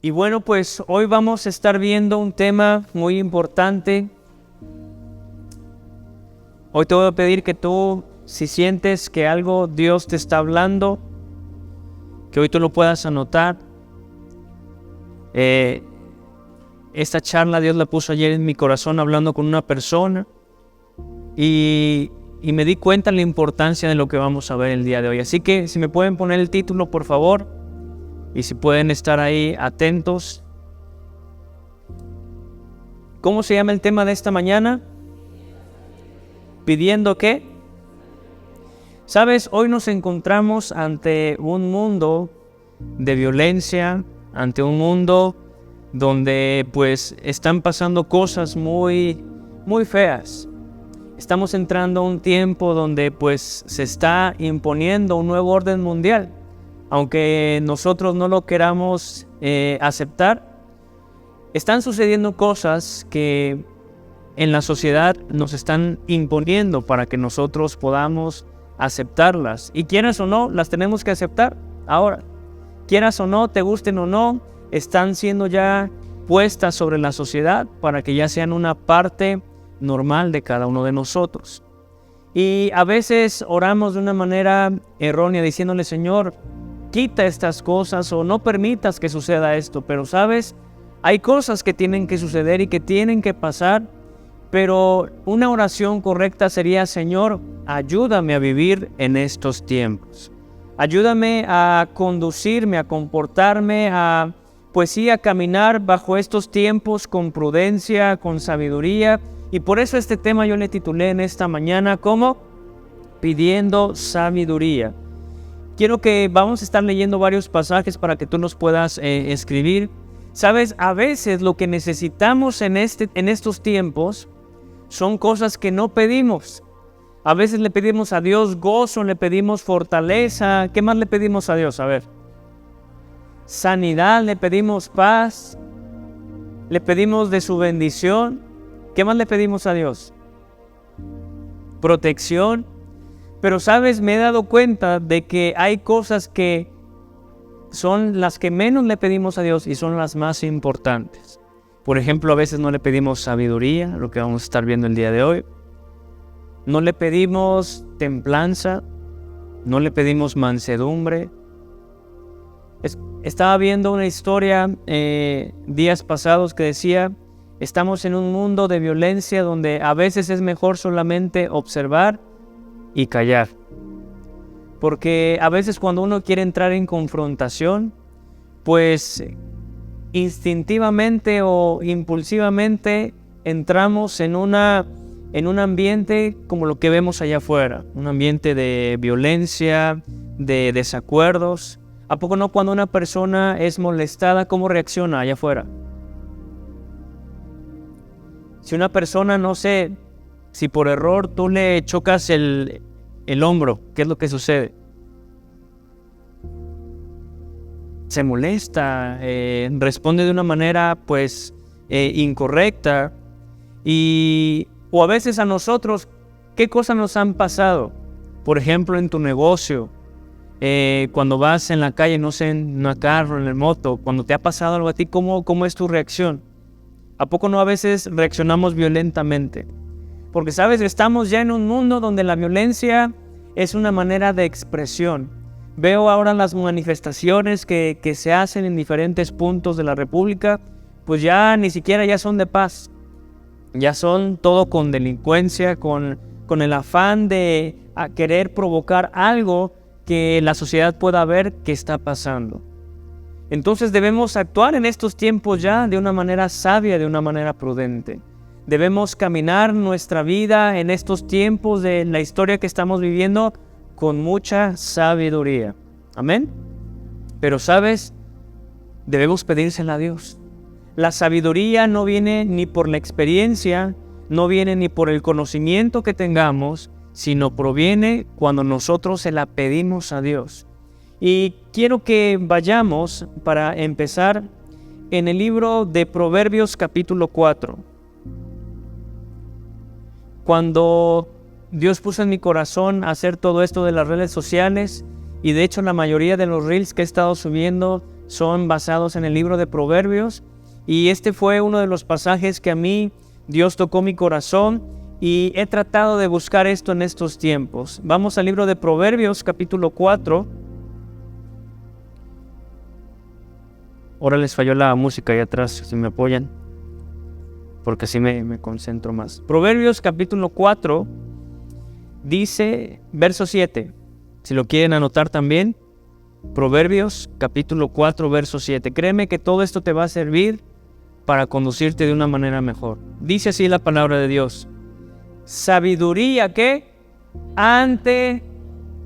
Y bueno, pues hoy vamos a estar viendo un tema muy importante. Hoy te voy a pedir que tú, si sientes que algo Dios te está hablando, que hoy tú lo puedas anotar. Esta charla Dios la puso ayer en mi corazón hablando con una persona y me di cuenta de la importancia de lo que vamos a ver el día de hoy. Así que si me pueden poner el título, por favor, y si pueden estar ahí atentos. ¿Cómo se llama el tema de esta mañana? ¿Pidiendo qué? Sabes, hoy nos encontramos ante un mundo de violencia, ante un mundo donde pues están pasando cosas muy feas. Estamos entrando a un tiempo donde pues se está imponiendo un nuevo orden mundial. Aunque nosotros no lo queramos aceptar, están sucediendo cosas que en la sociedad nos están imponiendo para que nosotros podamos aceptarlas. Y quieras o no, las tenemos que aceptar ahora. Quieras o no, te gusten o no, están siendo ya puestas sobre la sociedad para que ya sean una parte normal de cada uno de nosotros. Y a veces oramos de una manera errónea diciéndole: Señor, quita estas cosas o no permitas que suceda esto. Pero sabes, hay cosas que tienen que suceder y que tienen que pasar, pero una oración correcta sería: Señor, ayúdame a vivir en estos tiempos. Ayúdame a conducirme, a comportarme, a caminar bajo estos tiempos con prudencia, con sabiduría. Y por eso este tema yo le titulé en esta mañana como Pidiendo Sabiduría. Quiero que vamos a estar leyendo varios pasajes para que tú los puedas escribir. Sabes, a veces lo que necesitamos en estos tiempos son cosas que no pedimos. A veces le pedimos a Dios gozo, le pedimos fortaleza. ¿Qué más le pedimos a Dios? A ver. Sanidad, le pedimos paz, le pedimos de su bendición. ¿Qué más le pedimos a Dios? Protección. Pero sabes, me he dado cuenta de que hay cosas que son las que menos le pedimos a Dios y son las más importantes. Por ejemplo, a veces no le pedimos sabiduría, lo que vamos a estar viendo el día de hoy. No le pedimos templanza, no le pedimos mansedumbre. Estaba viendo una historia días pasados que decía: estamos en un mundo de violencia donde a veces es mejor solamente observar y callar. Porque a veces cuando uno quiere entrar en confrontación, pues instintivamente o impulsivamente entramos en un ambiente como lo que vemos allá afuera, un ambiente de violencia, de desacuerdos. ¿A poco no cuando una persona es molestada, cómo reacciona allá afuera? Si una persona, no sé, si por error tú le chocas el hombro, ¿qué es lo que sucede? Se molesta, responde de una manera incorrecta. O a veces a nosotros, ¿qué cosas nos han pasado? Por ejemplo, en tu negocio, cuando vas en la calle, no sé, en una carro, en el moto, cuando te ha pasado algo a ti, ¿cómo es tu reacción? ¿A poco no a veces reaccionamos violentamente? Porque, ¿sabes? Estamos ya en un mundo donde la violencia es una manera de expresión. Veo ahora las manifestaciones que se hacen en diferentes puntos de la República, pues ya ni siquiera ya son de paz. Ya son todo con delincuencia, con el afán de querer provocar algo que la sociedad pueda ver que está pasando. Entonces debemos actuar en estos tiempos ya de una manera sabia, de una manera prudente. Debemos caminar nuestra vida en estos tiempos de la historia que estamos viviendo con mucha sabiduría. Amén. Pero sabes, debemos pedírsela a Dios. La sabiduría no viene ni por la experiencia, no viene ni por el conocimiento que tengamos, sino proviene cuando nosotros se la pedimos a Dios. Y quiero que vayamos para empezar en el libro de Proverbios capítulo 4. Cuando Dios puso en mi corazón hacer todo esto de las redes sociales, y de hecho la mayoría de los reels que he estado subiendo son basados en el libro de Proverbios. Y este fue uno de los pasajes que a mí Dios tocó mi corazón y he tratado de buscar esto en estos tiempos. Vamos al libro de Proverbios, capítulo 4. Ahora les falló la música ahí atrás, si me apoyan, porque así me concentro más. Proverbios, capítulo 4, dice, verso 7. Si lo quieren anotar también, Proverbios, capítulo 4, verso 7. Créeme que todo esto te va a servir para conducirte de una manera mejor. Dice así la palabra de Dios. Sabiduría, ¿qué? Ante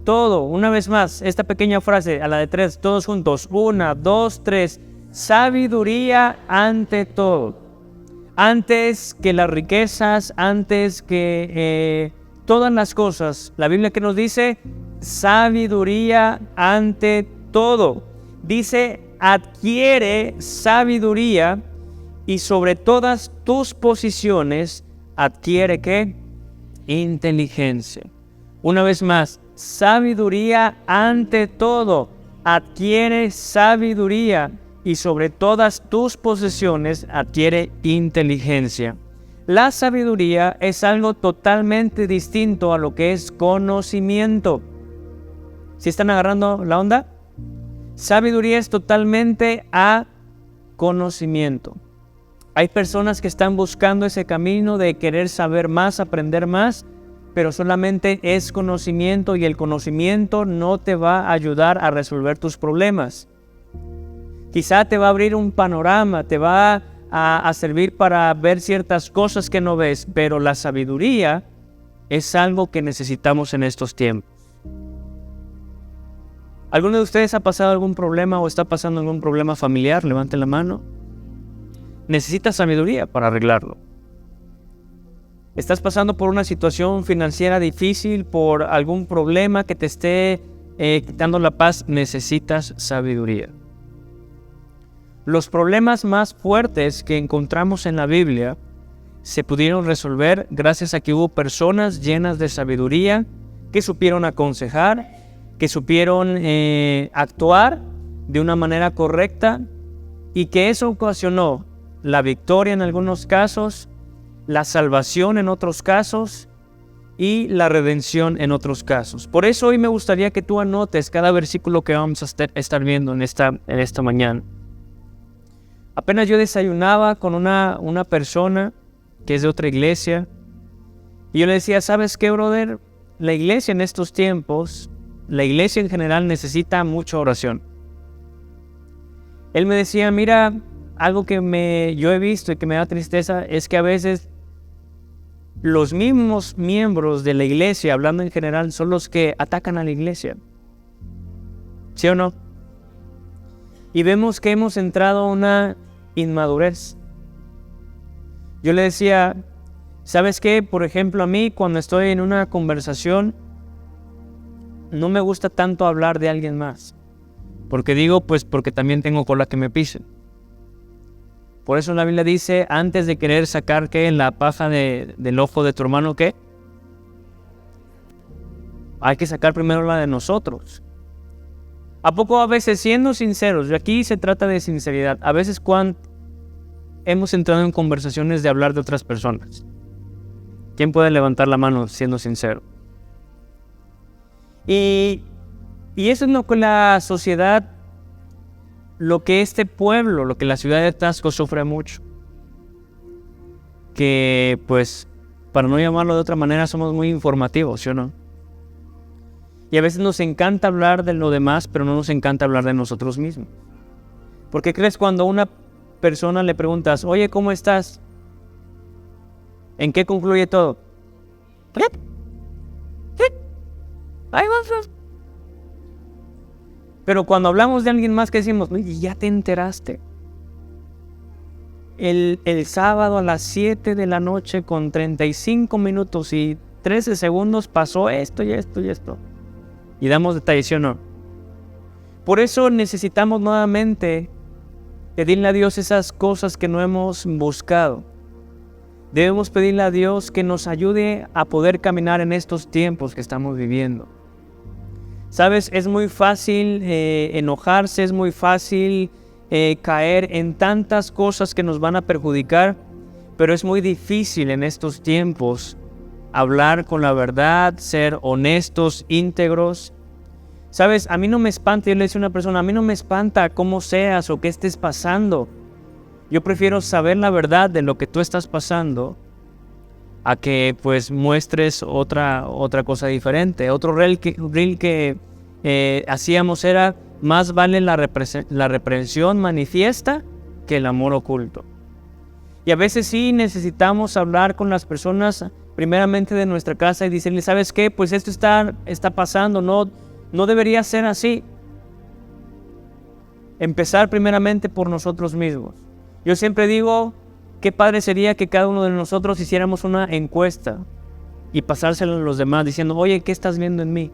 todo. Una vez más, esta pequeña frase, a la de 3, todos juntos. 1, 2, 3. Sabiduría ante todo. Antes que las riquezas, antes que todas las cosas. La Biblia que nos dice, sabiduría ante todo. Dice, adquiere sabiduría y sobre todas tus posiciones adquiere ¿qué? Inteligencia. Una vez más, sabiduría ante todo. Adquiere sabiduría y sobre todas tus posesiones adquiere inteligencia. La sabiduría es algo totalmente distinto a lo que es conocimiento. ¿Sí están agarrando la onda? Sabiduría es totalmente a conocimiento. Hay personas que están buscando ese camino de querer saber más, aprender más, pero solamente es conocimiento y el conocimiento no te va a ayudar a resolver tus problemas. Quizá te va a abrir un panorama, te va a servir para ver ciertas cosas que no ves, pero la sabiduría es algo que necesitamos en estos tiempos. ¿Alguno de ustedes ha pasado algún problema o está pasando algún problema familiar? Levanten la mano. Necesitas sabiduría para arreglarlo. ¿Estás pasando por una situación financiera difícil, por algún problema que te esté quitando la paz? Necesitas sabiduría. Los problemas más fuertes que encontramos en la Biblia se pudieron resolver gracias a que hubo personas llenas de sabiduría que supieron aconsejar, que supieron actuar de una manera correcta y que eso ocasionó la victoria en algunos casos, la salvación en otros casos y la redención en otros casos. Por eso hoy me gustaría que tú anotes cada versículo que vamos a estar viendo en esta mañana. Apenas yo desayunaba con una persona que es de otra iglesia y yo le decía, ¿sabes qué, brother? La iglesia en estos tiempos, la iglesia en general necesita mucha oración. Él me decía, mira, algo que yo he visto y que me da tristeza es que a veces los mismos miembros de la iglesia, hablando en general, son los que atacan a la iglesia. ¿Sí o no? Y vemos que hemos entrado a una inmadurez. Yo le decía, ¿sabes qué? Por ejemplo, a mí cuando estoy en una conversación, no me gusta tanto hablar de alguien más. Porque digo, pues porque también tengo cola que me pisen. Por eso la Biblia dice, antes de querer sacar ¿qué? La paja del ojo de tu hermano, ¿qué? Hay que sacar primero la de nosotros. ¿A poco a veces, siendo sinceros, y aquí se trata de sinceridad, a veces cuando hemos entrado en conversaciones de hablar de otras personas? ¿Quién puede levantar la mano siendo sincero? Y eso es lo que la sociedad, lo que este pueblo, lo que la ciudad de Taxco sufre mucho. Que pues, para no llamarlo de otra manera, somos muy informativos, ¿sí o no? Y a veces nos encanta hablar de lo demás, pero no nos encanta hablar de nosotros mismos. ¿Por qué crees cuando a una persona le preguntas, oye, ¿cómo estás? ¿En qué concluye todo? Ahí vas. Pero cuando hablamos de alguien más, que decimos, oye, ¿ya te enteraste? El sábado a las 7 de la noche con 35 minutos y 13 segundos pasó esto y esto y esto. Y damos detalles, ¿sí o no? Por eso necesitamos nuevamente pedirle a Dios esas cosas que no hemos buscado. Debemos pedirle a Dios que nos ayude a poder caminar en estos tiempos que estamos viviendo. Sabes, es muy fácil enojarse, es muy fácil caer en tantas cosas que nos van a perjudicar, pero es muy difícil en estos tiempos hablar con la verdad, ser honestos, íntegros. Sabes, a mí no me espanta, yo le decía a una persona, a mí no me espanta cómo seas o qué estés pasando. Yo prefiero saber la verdad de lo que tú estás pasando a que pues muestres otra cosa diferente. Otro reel que hacíamos era: más vale la reprensión manifiesta que el amor oculto. Y a veces sí necesitamos hablar con las personas primeramente de nuestra casa y decirles: ¿sabes qué? Pues esto está pasando, no debería ser así. Empezar primeramente por nosotros mismos. Yo siempre digo, qué padre sería que cada uno de nosotros hiciéramos una encuesta y pasársela a los demás diciendo: oye, ¿qué estás viendo en mí?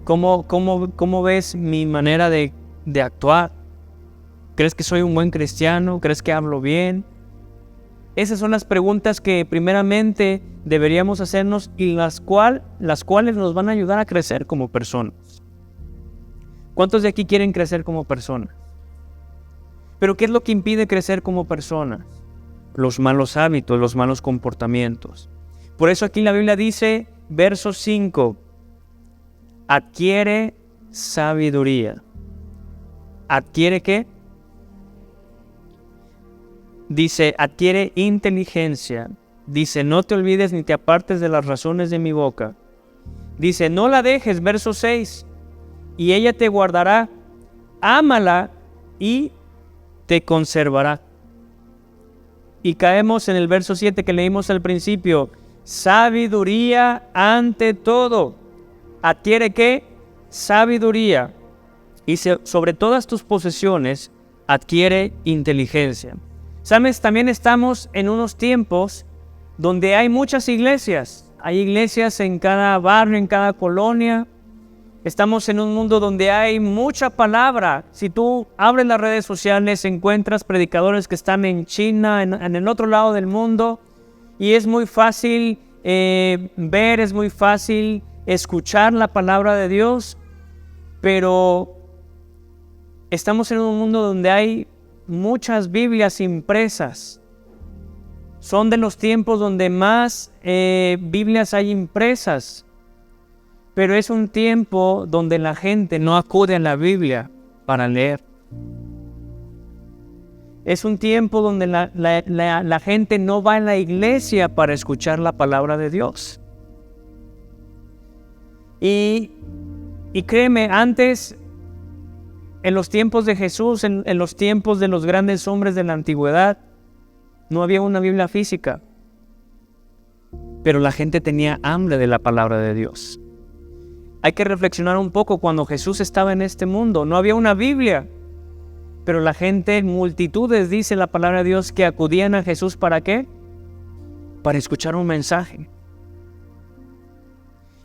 ¿Cómo ves mi manera de actuar? ¿Crees que soy un buen cristiano? ¿Crees que hablo bien? Esas son las preguntas que primeramente deberíamos hacernos y las cuales nos van a ayudar a crecer como personas. ¿Cuántos de aquí quieren crecer como personas? Pero ¿qué es lo que impide crecer como personas? Los malos hábitos, los malos comportamientos. Por eso aquí la Biblia dice, verso 5, adquiere sabiduría. ¿Adquiere qué? Dice, adquiere inteligencia. Dice, no te olvides ni te apartes de las razones de mi boca. Dice, no la dejes, verso 6, y ella te guardará, ámala y te conservará. Y caemos en el verso 7 que leímos al principio, sabiduría ante todo. ¿Adquiere qué? Sabiduría. Y sobre todas tus posesiones, adquiere inteligencia. ¿Sabes? También estamos en unos tiempos donde hay muchas iglesias. Hay iglesias en cada barrio, en cada colonia. Estamos en un mundo donde hay mucha palabra. Si tú abres las redes sociales, encuentras predicadores que están en China, en el otro lado del mundo. Y es muy fácil ver, es muy fácil escuchar la palabra de Dios. Pero estamos en un mundo donde hay muchas Biblias impresas. Son de los tiempos donde más Biblias hay impresas. Pero es un tiempo donde la gente no acude a la Biblia para leer. Es un tiempo donde la gente no va a la iglesia para escuchar la palabra de Dios. Y créeme, antes, en los tiempos de Jesús, en los tiempos de los grandes hombres de la antigüedad, no había una Biblia física. Pero la gente tenía hambre de la palabra de Dios. Hay que reflexionar un poco cuando Jesús estaba en este mundo. No había una Biblia, pero la gente, multitudes, dice la palabra de Dios, que acudían a Jesús, ¿para qué? Para escuchar un mensaje.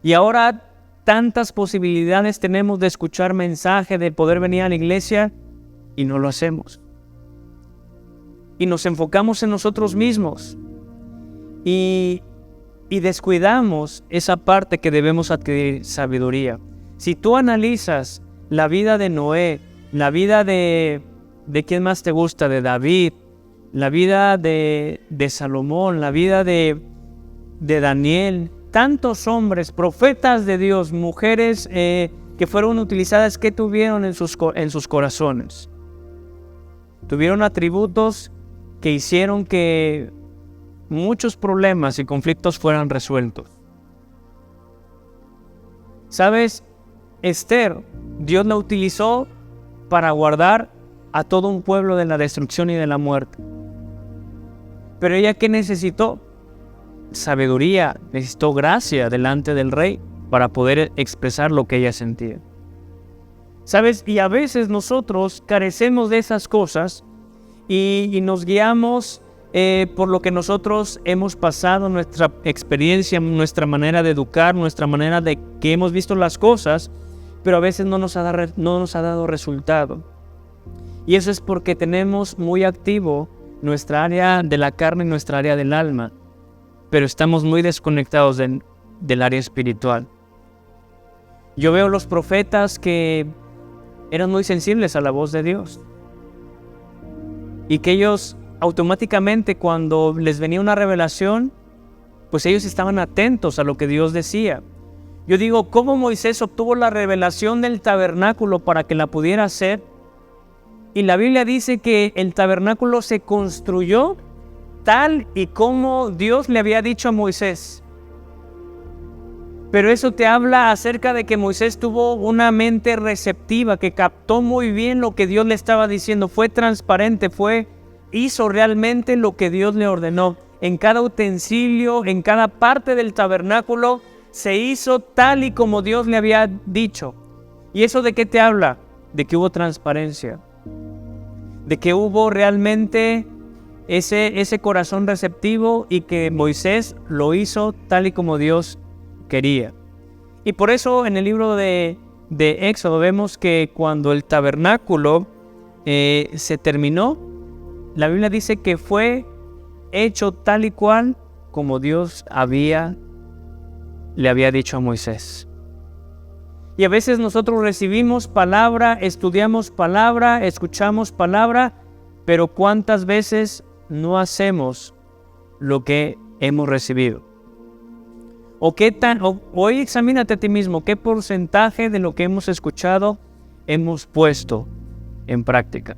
Y ahora tantas posibilidades tenemos de escuchar mensaje, de poder venir a la iglesia, y no lo hacemos. Y nos enfocamos en nosotros mismos. Y descuidamos esa parte que debemos adquirir sabiduría. Si tú analizas la vida de Noé, la vida de ¿quién más te gusta? De David, la vida de Salomón, la vida de Daniel, tantos hombres, profetas de Dios, mujeres que fueron utilizadas, ¿qué tuvieron en sus corazones? Tuvieron atributos que hicieron que muchos problemas y conflictos fueran resueltos. ¿Sabes? Esther, Dios la utilizó para guardar a todo un pueblo de la destrucción y de la muerte. Pero ella, ¿qué necesitó? Sabiduría, necesitó gracia delante del rey para poder expresar lo que ella sentía. ¿Sabes? Y a veces nosotros carecemos de esas cosas y nos guiamos por lo que nosotros hemos pasado, nuestra experiencia, nuestra manera de educar, nuestra manera de que hemos visto las cosas, pero a veces no nos ha dado resultado. Y eso es porque tenemos muy activo nuestra área de la carne y nuestra área del alma, pero estamos muy desconectados del área espiritual. Yo veo los profetas que eran muy sensibles a la voz de Dios. Y que ellos automáticamente, cuando les venía una revelación, pues ellos estaban atentos a lo que Dios decía. Yo digo, ¿cómo Moisés obtuvo la revelación del tabernáculo para que la pudiera hacer? Y la Biblia dice que el tabernáculo se construyó tal y como Dios le había dicho a Moisés. Pero eso te habla acerca de que Moisés tuvo una mente receptiva, que captó muy bien lo que Dios le estaba diciendo, fue transparente, hizo realmente lo que Dios le ordenó. En cada utensilio, en cada parte del tabernáculo, se hizo tal y como Dios le había dicho. ¿Y eso de qué te habla? De que hubo transparencia, de que hubo realmente ese corazón receptivo y que Moisés lo hizo tal y como Dios quería. Y por eso en el libro de Éxodo vemos que cuando el tabernáculo se terminó, la Biblia dice que fue hecho tal y cual como Dios le había dicho a Moisés. Y a veces nosotros recibimos palabra, estudiamos palabra, escuchamos palabra, pero ¿cuántas veces no hacemos lo que hemos recibido? Hoy examínate a ti mismo, ¿qué porcentaje de lo que hemos escuchado hemos puesto en práctica?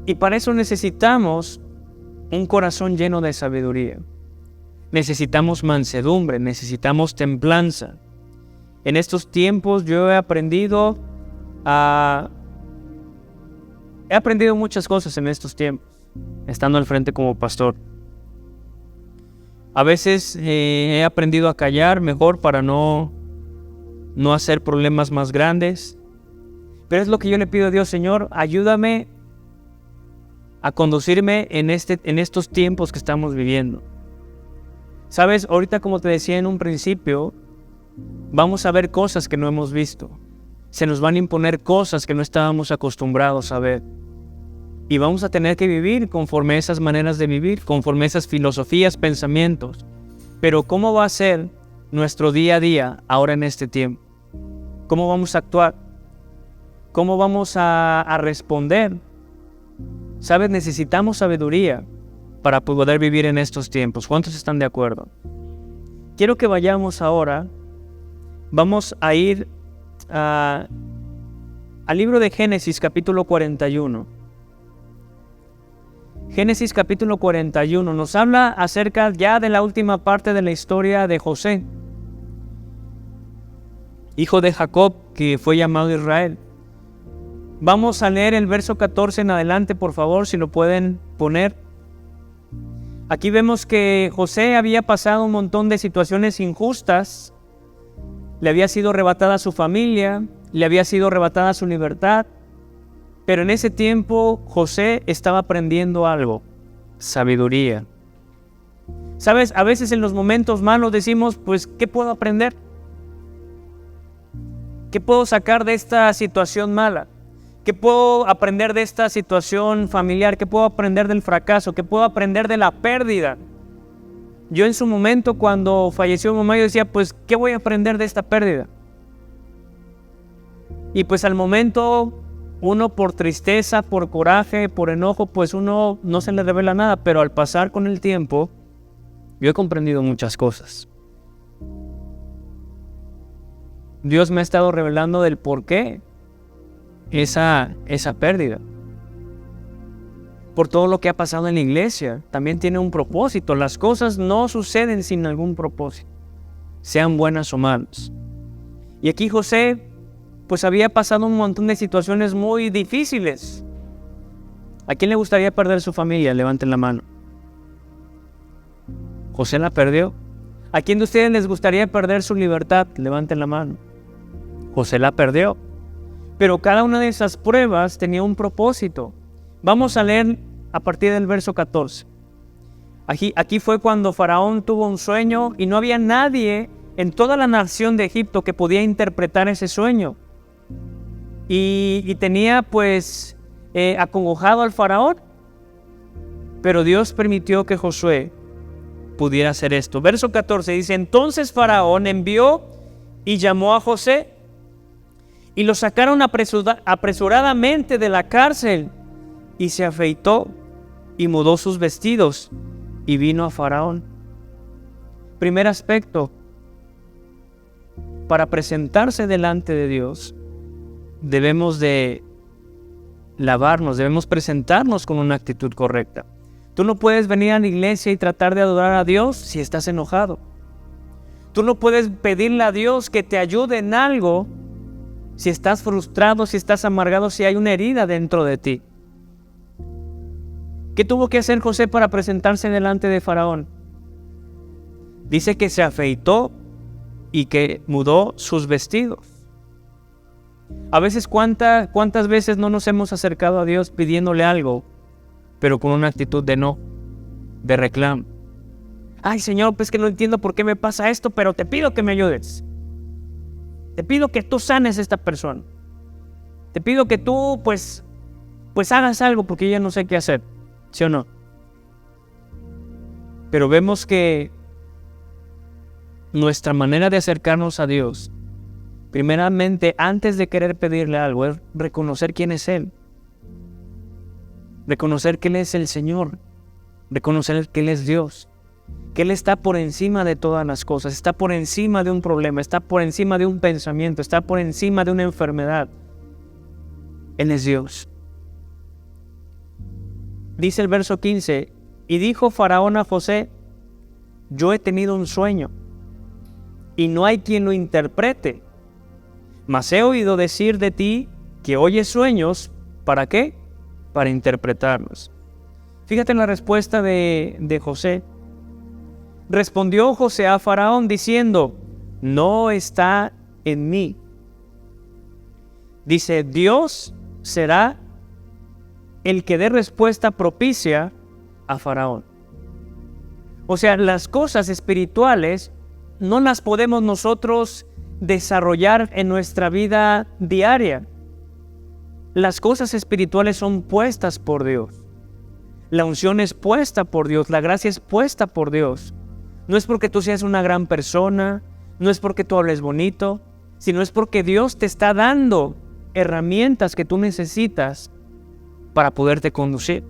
Y para eso necesitamos un corazón lleno de sabiduría. Necesitamos mansedumbre, necesitamos templanza. En estos tiempos yo he aprendido muchas cosas en estos tiempos, estando al frente como pastor. A veces he aprendido a callar mejor para no hacer problemas más grandes. Pero es lo que yo le pido a Dios: Señor, ayúdame a conducirme en estos tiempos que estamos viviendo. Sabes, ahorita, como te decía en un principio, vamos a ver cosas que no hemos visto. Se nos van a imponer cosas que no estábamos acostumbrados a ver. Y vamos a tener que vivir conforme a esas maneras de vivir, conforme a esas filosofías, pensamientos. Pero ¿cómo va a ser nuestro día a día ahora en este tiempo? ¿Cómo vamos a actuar? ¿Cómo vamos a responder? ¿Sabes? Necesitamos sabiduría para poder vivir en estos tiempos. ¿Cuántos están de acuerdo? Quiero que vayamos ahora. Vamos a ir al libro de Génesis, capítulo 41. Génesis capítulo 41 nos habla acerca ya de la última parte de la historia de José, hijo de Jacob, que fue llamado Israel. Vamos a leer el verso 14 en adelante, por favor, si lo pueden poner. Aquí vemos que José había pasado un montón de situaciones injustas. Le había sido arrebatada su familia, le había sido arrebatada su libertad. Pero en ese tiempo José estaba aprendiendo algo: sabiduría. ¿Sabes? A veces en los momentos malos decimos, pues, ¿qué puedo aprender? ¿Qué puedo sacar de esta situación mala? ¿Qué puedo aprender de esta situación familiar? ¿Qué puedo aprender del fracaso? ¿Qué puedo aprender de la pérdida? Yo en su momento, cuando falleció mi mamá, yo decía, pues, ¿qué voy a aprender de esta pérdida? Y pues al momento, uno por tristeza, por coraje, por enojo, pues uno no se le revela nada, pero al pasar con el tiempo, yo he comprendido muchas cosas. Dios me ha estado revelando del por qué esa pérdida. Por todo lo que ha pasado en la iglesia, también tiene un propósito. Las cosas no suceden sin algún propósito, sean buenas o malas. Y aquí José, pues había pasado un montón de situaciones muy difíciles. ¿A quién le gustaría perder su familia? Levanten la mano. José la perdió. ¿A quién de ustedes les gustaría perder su libertad? Levanten la mano. José la perdió. Pero cada una de esas pruebas tenía un propósito. Vamos a leer a partir del verso 14. Aquí fue cuando Faraón tuvo un sueño y no había nadie en toda la nación de Egipto que podía interpretar ese sueño. Y tenía pues acongojado al Faraón. Pero Dios permitió que Josué pudiera hacer esto. Verso 14 dice: entonces Faraón envió y llamó a José y lo sacaron apresuradamente de la cárcel, y se afeitó y mudó sus vestidos y vino a Faraón. Primer aspecto, para presentarse delante de Dios, debemos de lavarnos, debemos presentarnos con una actitud correcta. Tú no puedes venir a la iglesia y tratar de adorar a Dios si estás enojado. Tú no puedes pedirle a Dios que te ayude en algo si estás frustrado, si estás amargado, si hay una herida dentro de ti. ¿Qué tuvo que hacer José para presentarse delante de Faraón? Dice que se afeitó y que mudó sus vestidos. A veces, ¿cuántas veces no nos hemos acercado a Dios pidiéndole algo, pero con una actitud de no, de reclamo? Ay, Señor, pues que no entiendo por qué me pasa esto, pero te pido que me ayudes. Te pido que tú sanes a esta persona. Te pido que tú, pues hagas algo porque yo ya no sé qué hacer. ¿Sí o no? Pero vemos que nuestra manera de acercarnos a Dios, primeramente, antes de querer pedirle algo, es reconocer quién es Él. Reconocer que Él es el Señor. Reconocer que Él es Dios. Que Él está por encima de todas las cosas. Está por encima de un problema. Está por encima de un pensamiento. Está por encima de una enfermedad. Él es Dios. Dice el verso 15: y dijo Faraón a José: yo he tenido un sueño, y no hay quien lo interprete. Mas he oído decir de ti que oyes sueños. ¿Para qué? Para interpretarlos. Fíjate en la respuesta de José. Respondió José a Faraón diciendo: no está en mí. Dice: Dios será el que dé respuesta propicia a Faraón. O sea, las cosas espirituales no las podemos nosotros desarrollar en nuestra vida diaria. Las cosas espirituales son puestas por Dios. La unción es puesta por Dios, la gracia es puesta por Dios. No es porque tú seas una gran persona, no es porque tú hables bonito, sino es porque Dios te está dando herramientas que tú necesitas para poderte conducir.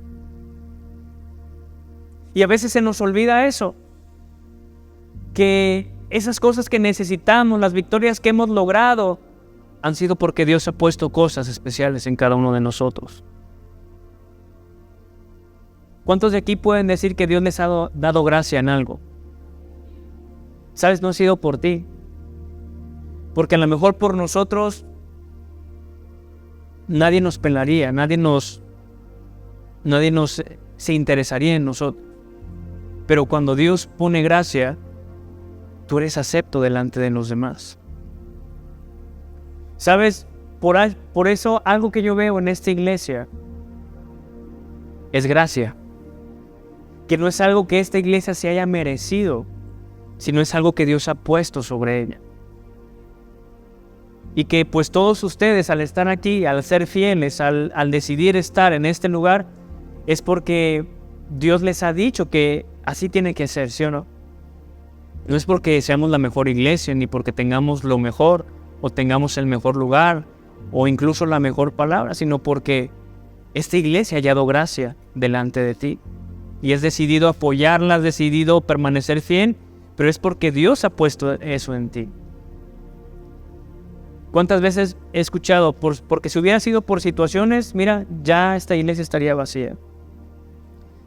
Y a veces se nos olvida eso, que esas cosas que necesitamos, las victorias que hemos logrado, han sido porque Dios ha puesto cosas especiales en cada uno de nosotros. ¿Cuántos de aquí pueden decir que Dios les ha dado gracia en algo? ¿Sabes? No ha sido por ti. Porque a lo mejor por nosotros nadie nos pelaría, nadie se interesaría en nosotros. Pero cuando Dios pone gracia, tú eres acepto delante de los demás. ¿Sabes? Por eso algo que yo veo en esta iglesia es gracia. Que no es algo que esta iglesia se haya merecido, sino es algo que Dios ha puesto sobre ella. Y que pues todos ustedes al estar aquí, al ser fieles, al decidir estar en este lugar, es porque Dios les ha dicho que así tiene que ser, ¿sí o no? No es porque seamos la mejor iglesia, ni porque tengamos lo mejor, o tengamos el mejor lugar, o incluso la mejor palabra, sino porque esta iglesia ha hallado gracia delante de ti. Y has decidido apoyarla, has decidido permanecer fiel, pero es porque Dios ha puesto eso en ti. ¿Cuántas veces he escuchado? Porque si hubiera sido por situaciones, mira, ya esta iglesia estaría vacía.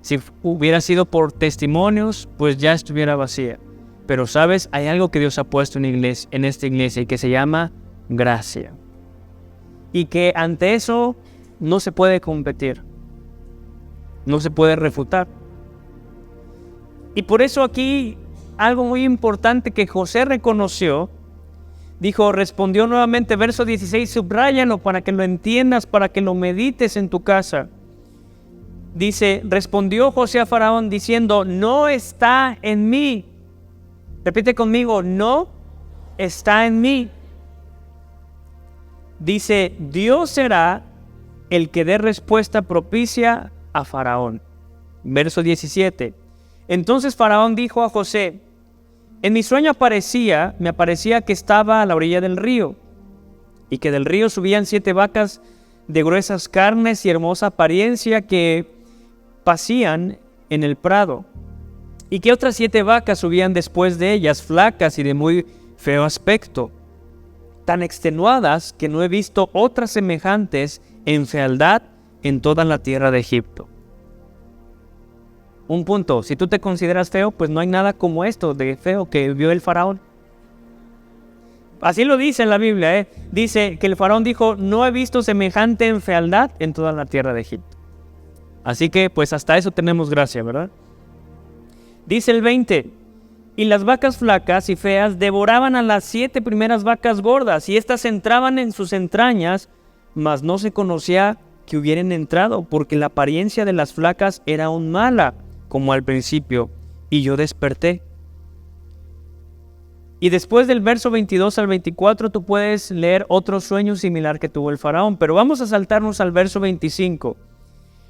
Si hubiera sido por testimonios, pues ya estuviera vacía. Pero sabes, hay algo que Dios ha puesto en esta iglesia y que se llama gracia. Y que ante eso no se puede competir. No se puede refutar. Y por eso aquí algo muy importante que José reconoció, respondió nuevamente, verso 16, subráyalo para que lo entiendas, para que lo medites en tu casa. Dice, respondió José a Faraón diciendo, no está en mí. Repite conmigo, no está en mí. Dice, Dios será el que dé respuesta propicia a Faraón. Verso 17. Entonces Faraón dijo a José: en mi sueño me aparecía que estaba a la orilla del río, y que del río subían 7 vacas de gruesas carnes y hermosa apariencia que pacían en el prado, y que otras 7 vacas subían después de ellas, flacas y de muy feo aspecto, tan extenuadas que no he visto otras semejantes en fealdad en toda la tierra de Egipto. Un punto: si tú te consideras feo, pues no hay nada como esto de feo que vio el faraón. Así lo dice en la Biblia, Dice que el faraón dijo: no he visto semejante en fealdad en toda la tierra de Egipto. Así que pues hasta eso tenemos gracia, ¿verdad? Dice el 20: y las vacas flacas y feas devoraban a las 7 primeras vacas gordas, y éstas entraban en sus entrañas, mas no se conocía que hubieran entrado, porque la apariencia de las flacas era aún mala, como al principio, y yo desperté. Y después del verso 22 al 24 tú puedes leer otro sueño similar que tuvo el faraón, pero vamos a saltarnos al verso 25.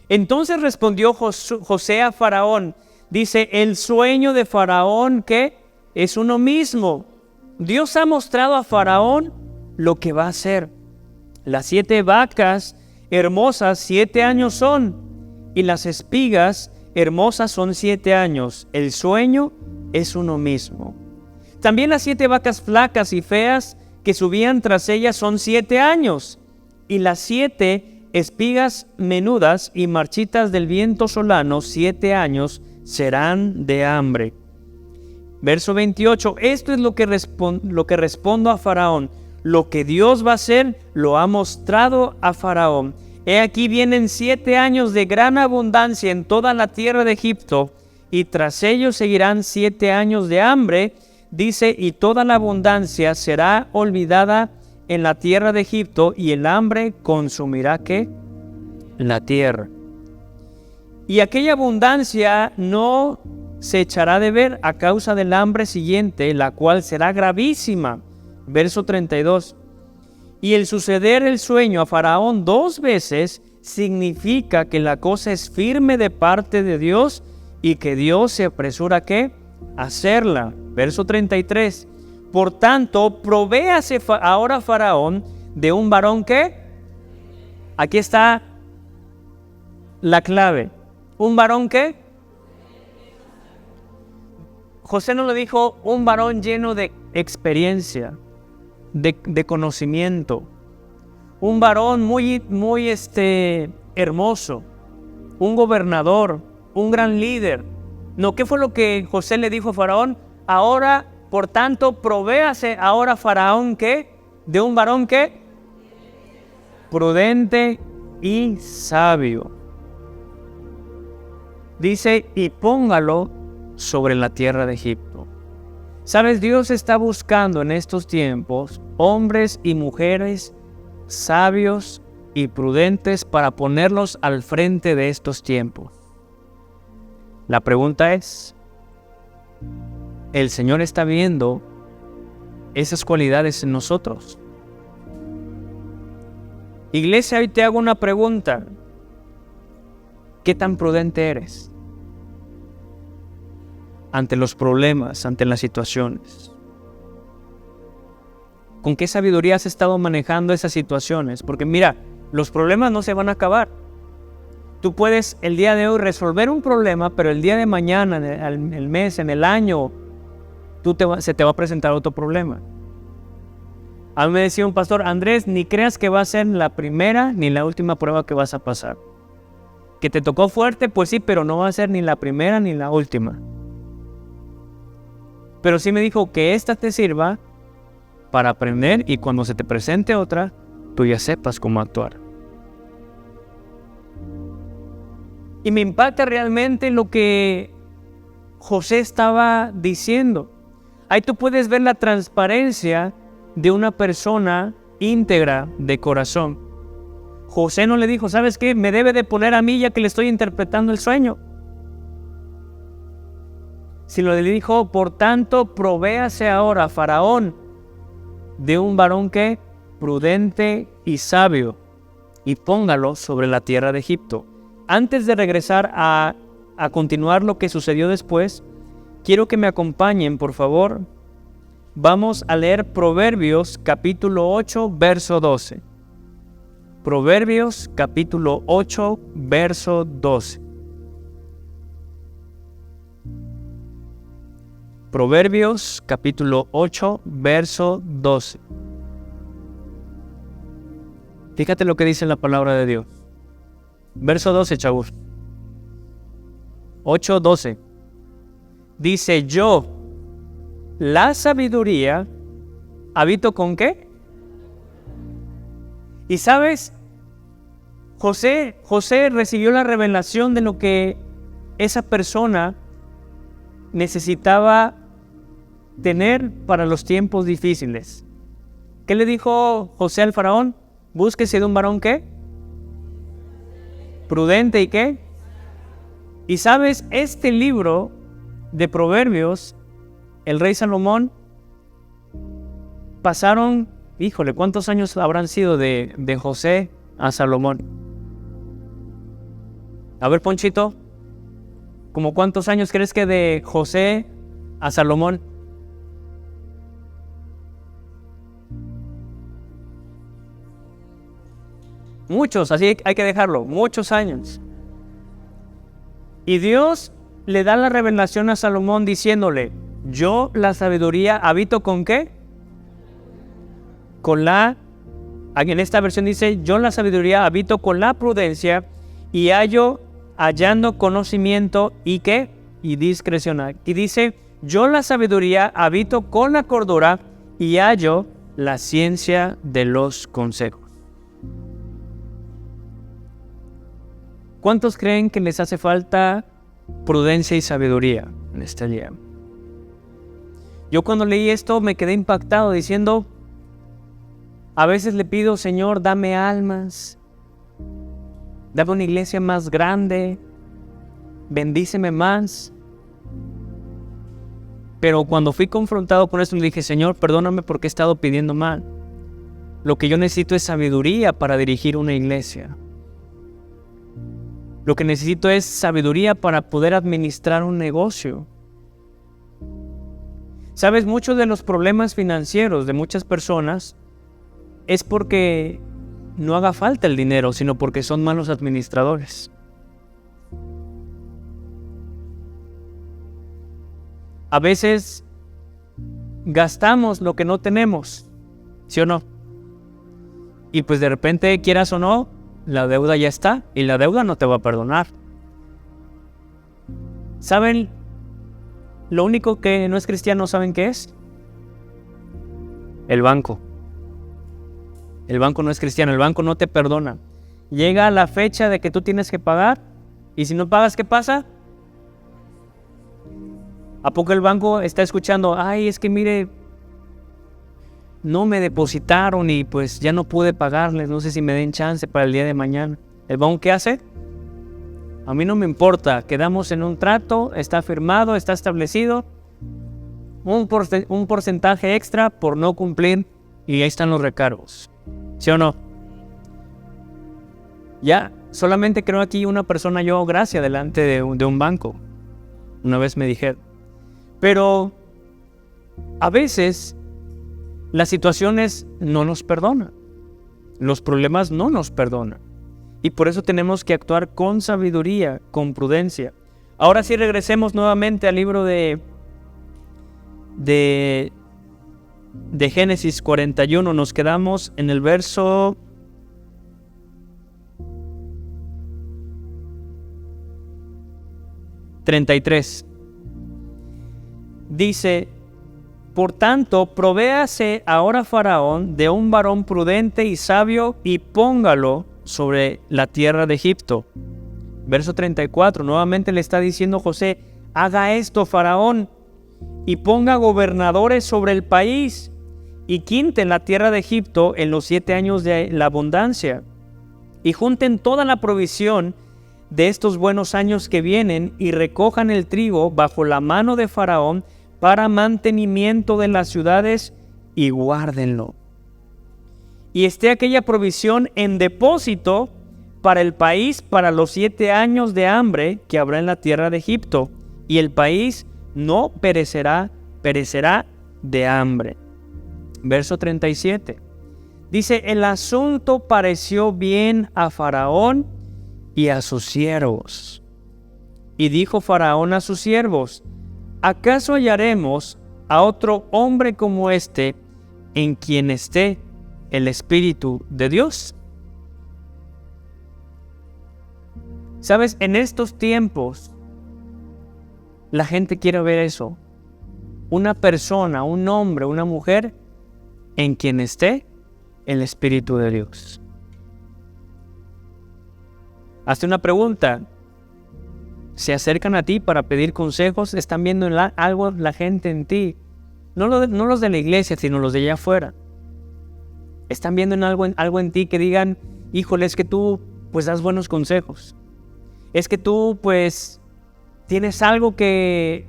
Entonces respondió José a Faraón, dice: el sueño de Faraón, ¿qué? Es uno mismo. Dios ha mostrado a Faraón lo que va a hacer. Las 7 vacas hermosas 7 años son, y las espigas hermosas son 7 años. El sueño es uno mismo. También las 7 vacas flacas y feas que subían tras ellas son 7 años, y las 7 espigas menudas y marchitas del viento solano 7 años serán de hambre. Verso 28, esto es lo que respondo a Faraón. Lo que Dios va a hacer lo ha mostrado a Faraón. He aquí vienen 7 años de gran abundancia en toda la tierra de Egipto, y tras ellos seguirán 7 años de hambre. Dice: y toda la abundancia será olvidada en la tierra de Egipto, y el hambre consumirá ¿qué? La tierra. Y aquella abundancia no se echará de ver a causa del hambre siguiente, la cual será gravísima. Verso 32. Y el suceder el sueño a Faraón 2 veces significa que la cosa es firme de parte de Dios, y que Dios se apresura ¿qué? A hacerla. Verso 33. Por tanto, provéase ahora Faraón de un varón ¿qué? Aquí está la clave. ¿Un varón qué? José no le dijo un varón lleno de experiencia, de conocimiento. Un varón muy hermoso. Un gobernador, un gran líder. No, ¿qué fue lo que José le dijo a Faraón? Ahora, por tanto, provéase ahora Faraón ¿qué? De un varón ¿qué? Prudente y sabio. Dice: y póngalo sobre la tierra de Egipto. ¿Sabes? Dios está buscando en estos tiempos hombres y mujeres sabios y prudentes para ponerlos al frente de estos tiempos. La pregunta es: ¿el Señor está viendo esas cualidades en nosotros? Iglesia, hoy te hago una pregunta. ¿Qué tan prudente eres ante los problemas, ante las situaciones? ¿Con qué sabiduría has estado manejando esas situaciones? Porque mira, los problemas no se van a acabar. Tú puedes el día de hoy resolver un problema, pero el día de mañana, en el mes, en el año, se te va a presentar otro problema. A mí me decía un pastor: Andrés, ni creas que va a ser la primera ni la última prueba que vas a pasar. Que te tocó fuerte, pues sí, pero no va a ser ni la primera ni la última. Pero sí me dijo que esta te sirva para aprender, y cuando se te presente otra, tú ya sepas cómo actuar. Y me impacta realmente lo que José estaba diciendo. Ahí tú puedes ver la transparencia de una persona íntegra de corazón. José no le dijo: ¿sabes qué? Me debe de poner a mí ya que le estoy interpretando el sueño. Sino le dijo: por tanto, provéase ahora Faraón de un varón que prudente y sabio, y póngalo sobre la tierra de Egipto. Antes de regresar a a continuar lo que sucedió después, quiero que me acompañen, por favor. Vamos a leer Proverbios capítulo 8, verso 12. Proverbios capítulo 8, verso 12. Proverbios capítulo 8, verso 12. Fíjate lo que dice la palabra de Dios. Verso 12, chavos. 8, 12. Dice: yo, la sabiduría, habito ¿con qué? Y sabes, José recibió la revelación de lo que esa persona necesitaba tener para los tiempos difíciles. ¿Qué le dijo José al faraón? Búsquese de un varón ¿qué? Prudente y ¿qué? Y sabes, este libro de Proverbios, el rey Salomón, pasaron, híjole, ¿cuántos años habrán sido de José a Salomón? A ver, Ponchito, ¿cómo cuántos años crees que de José a Salomón? Muchos, así hay que dejarlo, muchos años. Y Dios le da la revelación a Salomón diciéndole: yo, la sabiduría, habito ¿con qué? Con la, en esta versión dice: yo, la sabiduría, habito con la prudencia y hallando conocimiento y ¿qué? Y discreción. Y dice: yo, la sabiduría, habito con la cordura y hallo la ciencia de los consejos. ¿Cuántos creen que les hace falta prudencia y sabiduría en este día? Yo cuando leí esto me quedé impactado diciendo: a veces le pido, Señor, dame almas, dame una iglesia más grande, bendíceme más. Pero cuando fui confrontado con esto le dije: Señor, perdóname porque he estado pidiendo mal. Lo que yo necesito es sabiduría para dirigir una iglesia. Lo que necesito es sabiduría para poder administrar un negocio. Sabes, muchos de los problemas financieros de muchas personas es porque no haga falta el dinero, sino porque son malos administradores. A veces gastamos lo que no tenemos, ¿sí o no? Y pues de repente, quieras o no, la deuda ya está y la deuda no te va a perdonar. ¿Saben? Lo único que no es cristiano, ¿saben qué es? El banco. El banco no es cristiano, el banco no te perdona. Llega la fecha de que tú tienes que pagar y si no pagas, ¿qué pasa? ¿A poco el banco está escuchando? Ay, es que mire, no me depositaron y pues ya no pude pagarles, no sé si me den chance para el día de mañana. ¿El banco qué hace? A mí no me importa, quedamos en un trato, está firmado, está establecido, un porcentaje extra por no cumplir y ahí están los recargos. ¿Sí o no? Ya, solamente creo aquí una persona yo gracia delante de un banco. Una vez me dijeron. Pero a veces las situaciones no nos perdonan. Los problemas no nos perdonan. Y por eso tenemos que actuar con sabiduría, con prudencia. Ahora sí regresemos nuevamente al libro de Génesis 41. Nos quedamos en el verso 33. Dice: por tanto, provéase ahora Faraón de un varón prudente y sabio y póngalo sobre la tierra de Egipto. Verso 34, nuevamente le está diciendo José: haga esto Faraón y ponga gobernadores sobre el país y quinten la tierra de Egipto en los 7 años de la abundancia y junten toda la provisión de estos buenos años que vienen y recojan el trigo bajo la mano de Faraón para mantenimiento de las ciudades y guárdenlo. Y esté aquella provisión en depósito para el país, para los 7 años de hambre que habrá en la tierra de Egipto, y el país no perecerá de hambre. Verso 37. Dice, el asunto pareció bien a Faraón y a sus siervos. Y dijo Faraón a sus siervos, ¿acaso hallaremos a otro hombre como este en quien esté el Espíritu de Dios? ¿Sabes? En estos tiempos, la gente quiere ver eso. Una persona, un hombre, una mujer en quien esté el Espíritu de Dios. Hazte una pregunta. ¿Se acercan a ti para pedir consejos? ¿Están viendo algo la gente en ti? No los de la iglesia, sino los de allá afuera. ¿Están viendo algo en ti que digan, híjole, es que tú pues das buenos consejos? Es que tú pues tienes algo que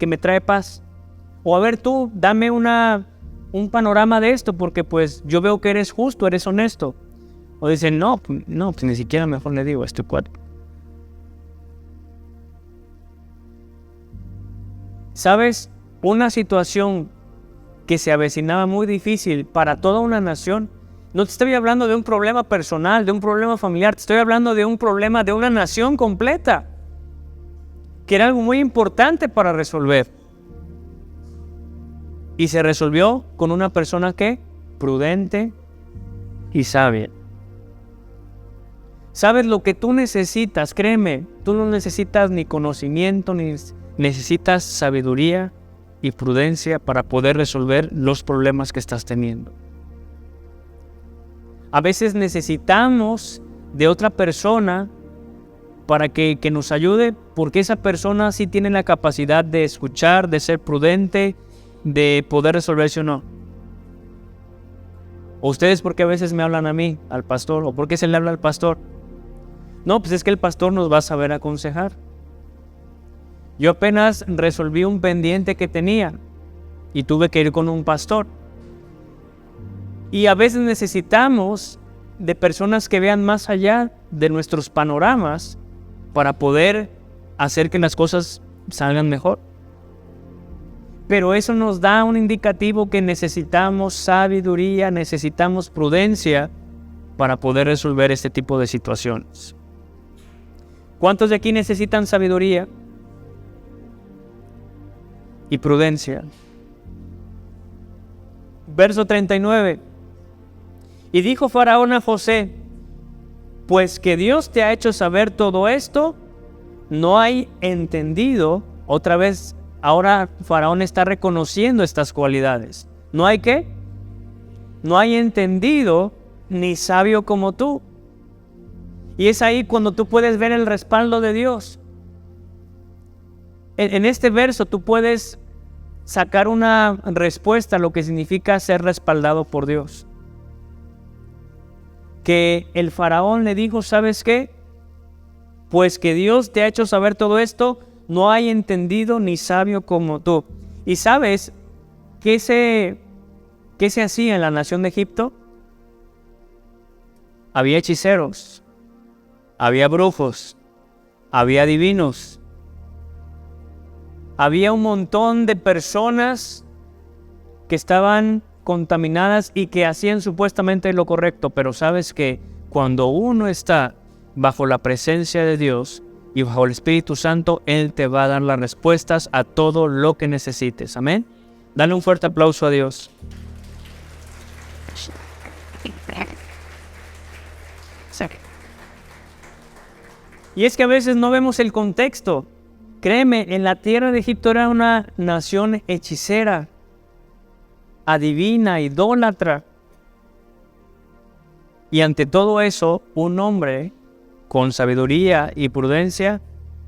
me trae paz. O a ver tú, dame un panorama de esto, porque pues yo veo que eres justo, eres honesto. O dicen, no, pues ni siquiera mejor le digo, estoy cuatro. ¿Sabes? Una situación que se avecinaba muy difícil para toda una nación. No te estoy hablando de un problema personal, de un problema familiar, te estoy hablando de un problema de una nación completa, que era algo muy importante para resolver. Y se resolvió con una persona que prudente y sabia. ¿Sabes lo que tú necesitas? Créeme, tú no necesitas ni conocimiento, ni necesitas sabiduría y prudencia para poder resolver los problemas que estás teniendo. A veces necesitamos de otra persona para que nos ayude, porque esa persona sí tiene la capacidad de escuchar, de ser prudente, de poder resolverse o no. ¿O ustedes por qué a veces me hablan a mí, al pastor? ¿O por qué se le habla al pastor? No, pues es que el pastor nos va a saber aconsejar. Yo apenas resolví un pendiente que tenía y tuve que ir con un pastor. Y a veces necesitamos de personas que vean más allá de nuestros panoramas para poder hacer que las cosas salgan mejor. Pero eso nos da un indicativo que necesitamos sabiduría, necesitamos prudencia para poder resolver este tipo de situaciones. ¿Cuántos de aquí necesitan sabiduría y prudencia? Verso 39. Y dijo Faraón a José, pues que Dios te ha hecho saber todo esto, no hay entendido. Otra vez, ahora Faraón está reconociendo estas cualidades. ¿No hay qué? No hay entendido ni sabio como tú. Y es ahí cuando tú puedes ver el respaldo de Dios. En este verso tú puedes sacar una respuesta a lo que significa ser respaldado por Dios. Que el faraón le dijo, ¿sabes qué? Pues que Dios te ha hecho saber todo esto, no hay entendido ni sabio como tú. ¿Y sabes qué se hacía en la nación de Egipto? Había hechiceros, había brujos, había adivinos. Había un montón de personas que estaban contaminadas y que hacían supuestamente lo correcto, pero sabes que cuando uno está bajo la presencia de Dios y bajo el Espíritu Santo, Él te va a dar las respuestas a todo lo que necesites. Amén. Dale un fuerte aplauso a Dios. Y es que a veces no vemos el contexto. Créeme, en la tierra de Egipto era una nación hechicera, adivina, idólatra. Y ante todo eso, un hombre con sabiduría y prudencia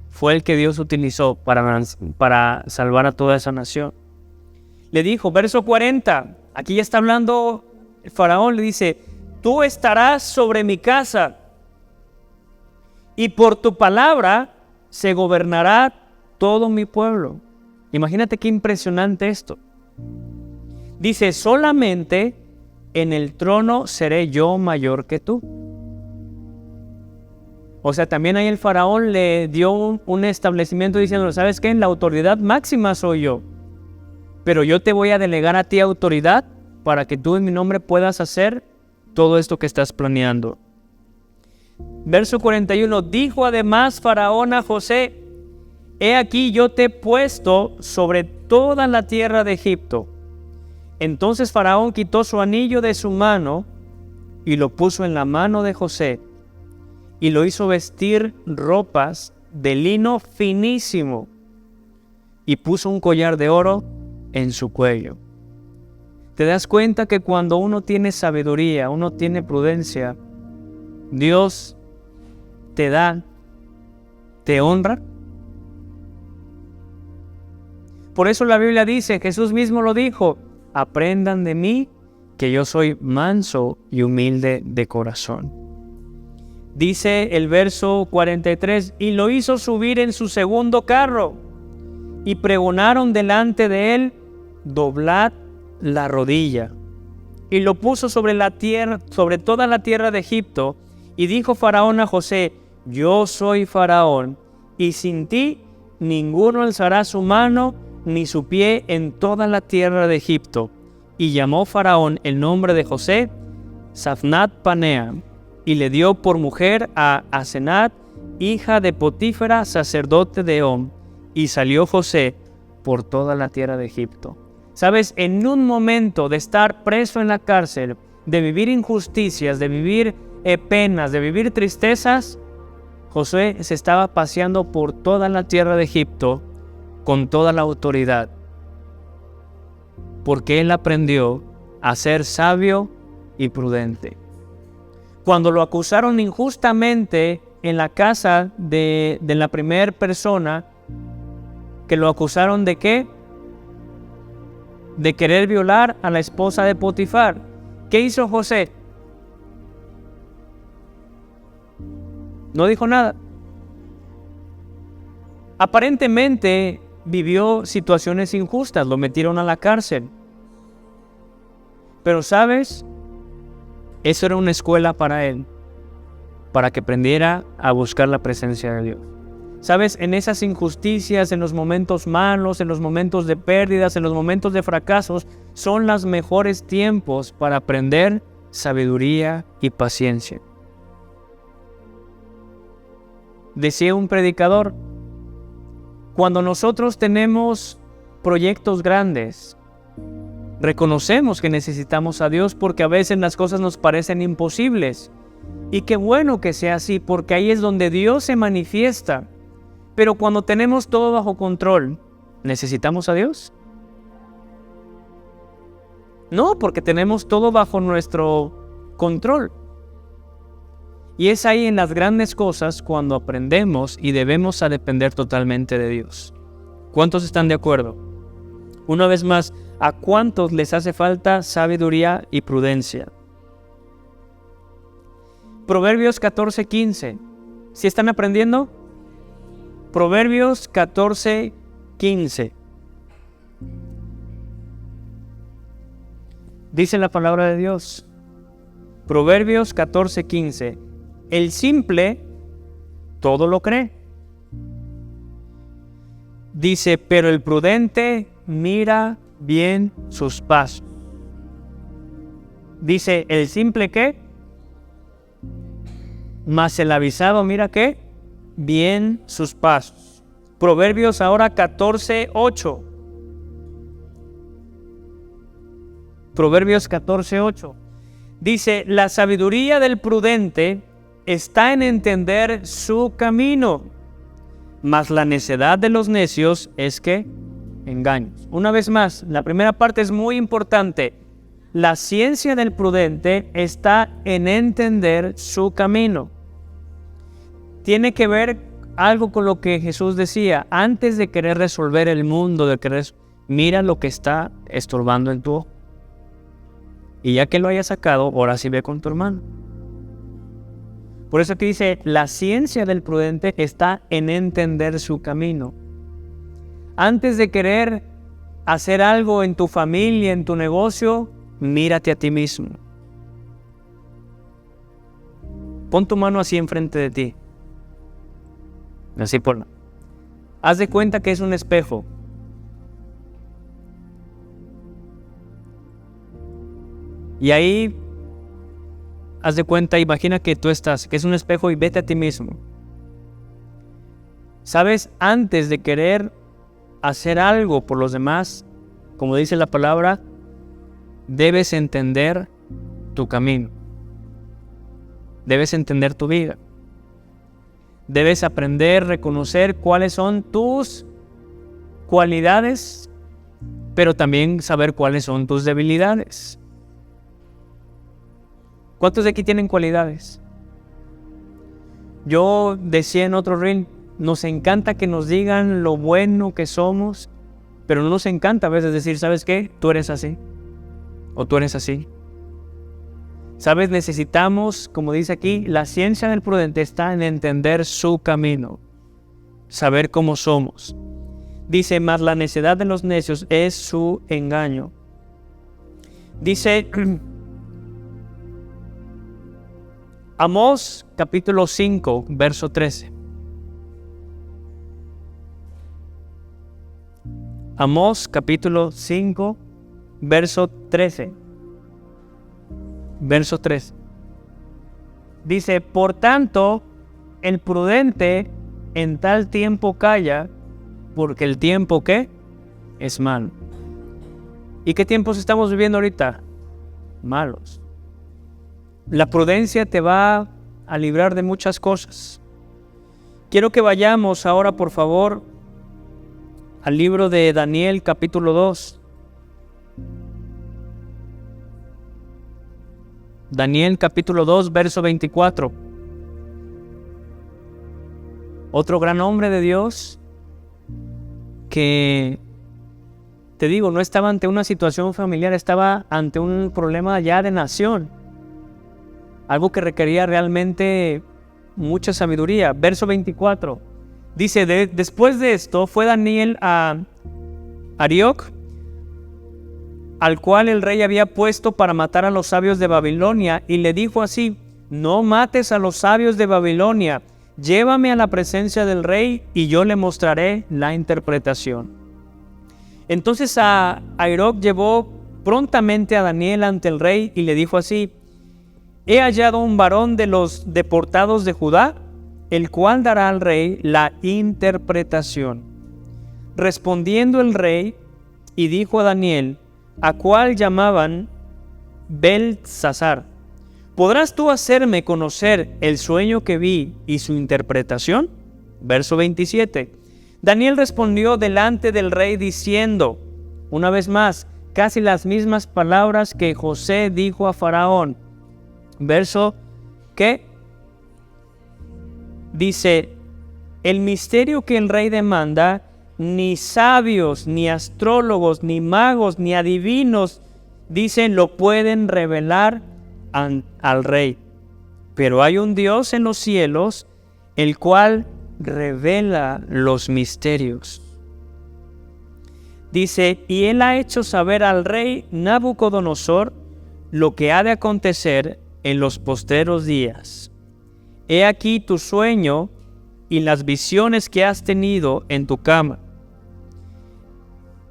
fue el que Dios utilizó para salvar a toda esa nación. Le dijo, verso 40, aquí ya está hablando el faraón, le dice, tú estarás sobre mi casa y por tu palabra se gobernará todo mi pueblo. Imagínate qué impresionante esto. Dice, solamente en el trono seré yo mayor que tú. O sea, también ahí el faraón le dio un establecimiento diciendo, ¿sabes qué? La autoridad máxima soy yo. Pero yo te voy a delegar a ti autoridad para que tú en mi nombre puedas hacer todo esto que estás planeando. Verso 41, dijo además Faraón a José, he aquí yo te he puesto sobre toda la tierra de Egipto. Entonces Faraón quitó su anillo de su mano y lo puso en la mano de José y lo hizo vestir ropas de lino finísimo y puso un collar de oro en su cuello. ¿Te das cuenta que cuando uno tiene sabiduría, uno tiene prudencia, Dios te da, te honra? Por eso la Biblia dice, Jesús mismo lo dijo, aprendan de mí que yo soy manso y humilde de corazón. Dice el verso 43, y lo hizo subir en su segundo carro, y pregonaron delante de él, doblad la rodilla. Y lo puso sobre la tierra, sobre toda la tierra de Egipto, y dijo Faraón a José, yo soy Faraón, y sin ti ninguno alzará su mano ni su pie en toda la tierra de Egipto. Y llamó Faraón el nombre de José, Zaphnath Panea, y le dio por mujer a Asenat, hija de Potífera, sacerdote de On, y salió José por toda la tierra de Egipto. Sabes, en un momento de estar preso en la cárcel, de vivir injusticias, de vivir penas, de vivir tristezas, Josué se estaba paseando por toda la tierra de Egipto con toda la autoridad, porque él aprendió a ser sabio y prudente. Cuando lo acusaron injustamente en la casa de la primera persona, que lo acusaron ¿de qué? De querer violar a la esposa de Potifar. ¿Qué hizo José? No dijo nada. Aparentemente vivió situaciones injustas, lo metieron a la cárcel. Pero ¿sabes? Eso era una escuela para él, para que aprendiera a buscar la presencia de Dios. ¿Sabes? En esas injusticias, en los momentos malos, en los momentos de pérdidas, en los momentos de fracasos, son los mejores tiempos para aprender sabiduría y paciencia. Decía un predicador, cuando nosotros tenemos proyectos grandes, reconocemos que necesitamos a Dios porque a veces las cosas nos parecen imposibles. Y qué bueno que sea así, porque ahí es donde Dios se manifiesta. Pero cuando tenemos todo bajo control, ¿necesitamos a Dios? No, porque tenemos todo bajo nuestro control. Y es ahí en las grandes cosas cuando aprendemos y debemos a depender totalmente de Dios. ¿Cuántos están de acuerdo? Una vez más, ¿a cuántos les hace falta sabiduría y prudencia? Proverbios 14:15. ¿Sí están aprendiendo? Proverbios 14:15. Dice la palabra de Dios. Proverbios 14:15. El simple todo lo cree. Dice, pero el prudente mira bien sus pasos. Dice, ¿el simple qué? Mas el avisado mira qué? Bien sus pasos. Proverbios ahora 14:8. Proverbios 14:8. Dice, la sabiduría del prudente está en entender su camino, mas la necedad de los necios es que engaños. Una vez más, la primera parte es muy importante. La ciencia del prudente está en entender su camino. Tiene que ver algo con lo que Jesús decía, antes de querer resolver el mundo, mira lo que está estorbando en tu ojo. Y ya que lo hayas sacado, ahora sí ve con tu hermano. Por eso que dice, la ciencia del prudente está en entender su camino. Antes de querer hacer algo en tu familia, en tu negocio, mírate a ti mismo. Pon tu mano así enfrente de ti. Así por... Haz de cuenta que es un espejo. Y ahí, haz de cuenta, imagina que tú estás, que es un espejo y vete a ti mismo. ¿Sabes? Antes de querer hacer algo por los demás, como dice la palabra, debes entender tu camino. Debes entender tu vida. Debes aprender a reconocer cuáles son tus cualidades, pero también saber cuáles son tus debilidades. ¿Cuántos de aquí tienen cualidades? Yo decía en otro reel, nos encanta que nos digan lo bueno que somos, pero no nos encanta a veces decir, ¿sabes qué? Tú eres así, o tú eres así. ¿Sabes? Necesitamos, como dice aquí, la ciencia del prudente está en entender su camino, saber cómo somos. Dice, mas la necedad de los necios es su engaño. Dice Amós capítulo 5, verso 13. Amós capítulo 5, verso 13. Verso 3. Dice, por tanto, el prudente en tal tiempo calla, porque el tiempo, ¿qué? Es malo. ¿Y qué tiempos estamos viviendo ahorita? Malos. La prudencia te va a librar de muchas cosas. Quiero que vayamos ahora, por favor, al libro de Daniel capítulo 2. Daniel capítulo 2, verso 24. Otro gran hombre de Dios que, te digo, no estaba ante una situación familiar, estaba ante un problema ya de nación. Algo que requería realmente mucha sabiduría. Verso 24. Dice, después de esto fue Daniel a Arioc, al cual el rey había puesto para matar a los sabios de Babilonia, y le dijo así, no mates a los sabios de Babilonia, llévame a la presencia del rey y yo le mostraré la interpretación. Entonces Arioc llevó prontamente a Daniel ante el rey y le dijo así, he hallado un varón de los deportados de Judá, el cual dará al rey la interpretación. Respondiendo el rey, y dijo a Daniel, a cual llamaban Beltsasar, ¿podrás tú hacerme conocer el sueño que vi y su interpretación? Verso 27. Daniel respondió delante del rey diciendo, una vez más, casi las mismas palabras que José dijo a Faraón. Verso ¿qué? Dice, el misterio que el rey demanda, ni sabios, ni astrólogos, ni magos, ni adivinos, dicen, lo pueden revelar al rey. Pero hay un Dios en los cielos, el cual revela los misterios. Dice, y él ha hecho saber al rey Nabucodonosor lo que ha de acontecer en los postreros días. He aquí tu sueño y las visiones que has tenido en tu cama.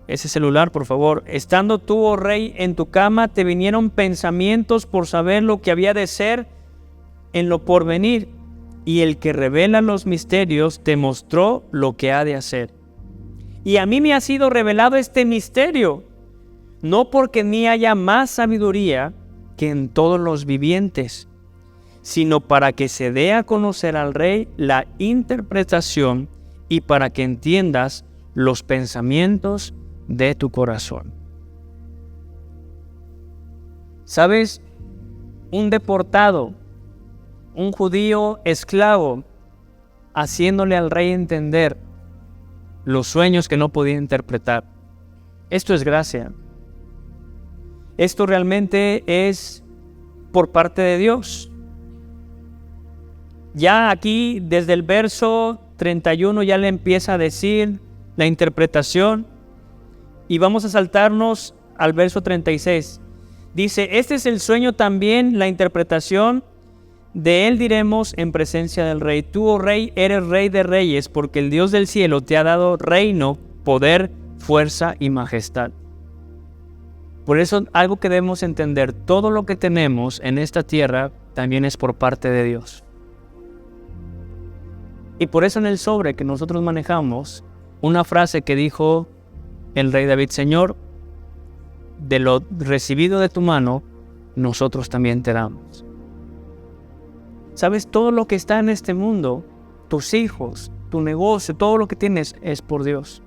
Ese celular, por favor. Estando tú, oh rey, en tu cama, te vinieron pensamientos por saber lo que había de ser en lo porvenir, y el que revela los misterios te mostró lo que ha de hacer. Y a mí me ha sido revelado este misterio, no porque en mí haya más sabiduría que en todos los vivientes, sino para que se dé a conocer al rey la interpretación y para que entiendas los pensamientos de tu corazón. ¿Sabes? Un deportado, un judío esclavo, haciéndole al rey entender los sueños que no podía interpretar. Esto es gracia. Esto realmente es por parte de Dios. Ya aquí, desde el verso 31, ya le empieza a decir la interpretación. Y vamos a saltarnos al verso 36. Dice, este es el sueño también, la interpretación. de él diremos en presencia del rey: tú, oh rey, eres rey de reyes, porque el Dios del cielo te ha dado reino, poder, fuerza y majestad. Por eso, algo que debemos entender: todo lo que tenemos en esta tierra también es por parte de Dios. Y por eso en el sobre que nosotros manejamos, una frase que dijo el rey David: Señor, de lo recibido de tu mano, nosotros también te damos. ¿Sabes? Todo lo que está en este mundo, tus hijos, tu negocio, todo lo que tienes es por Dios.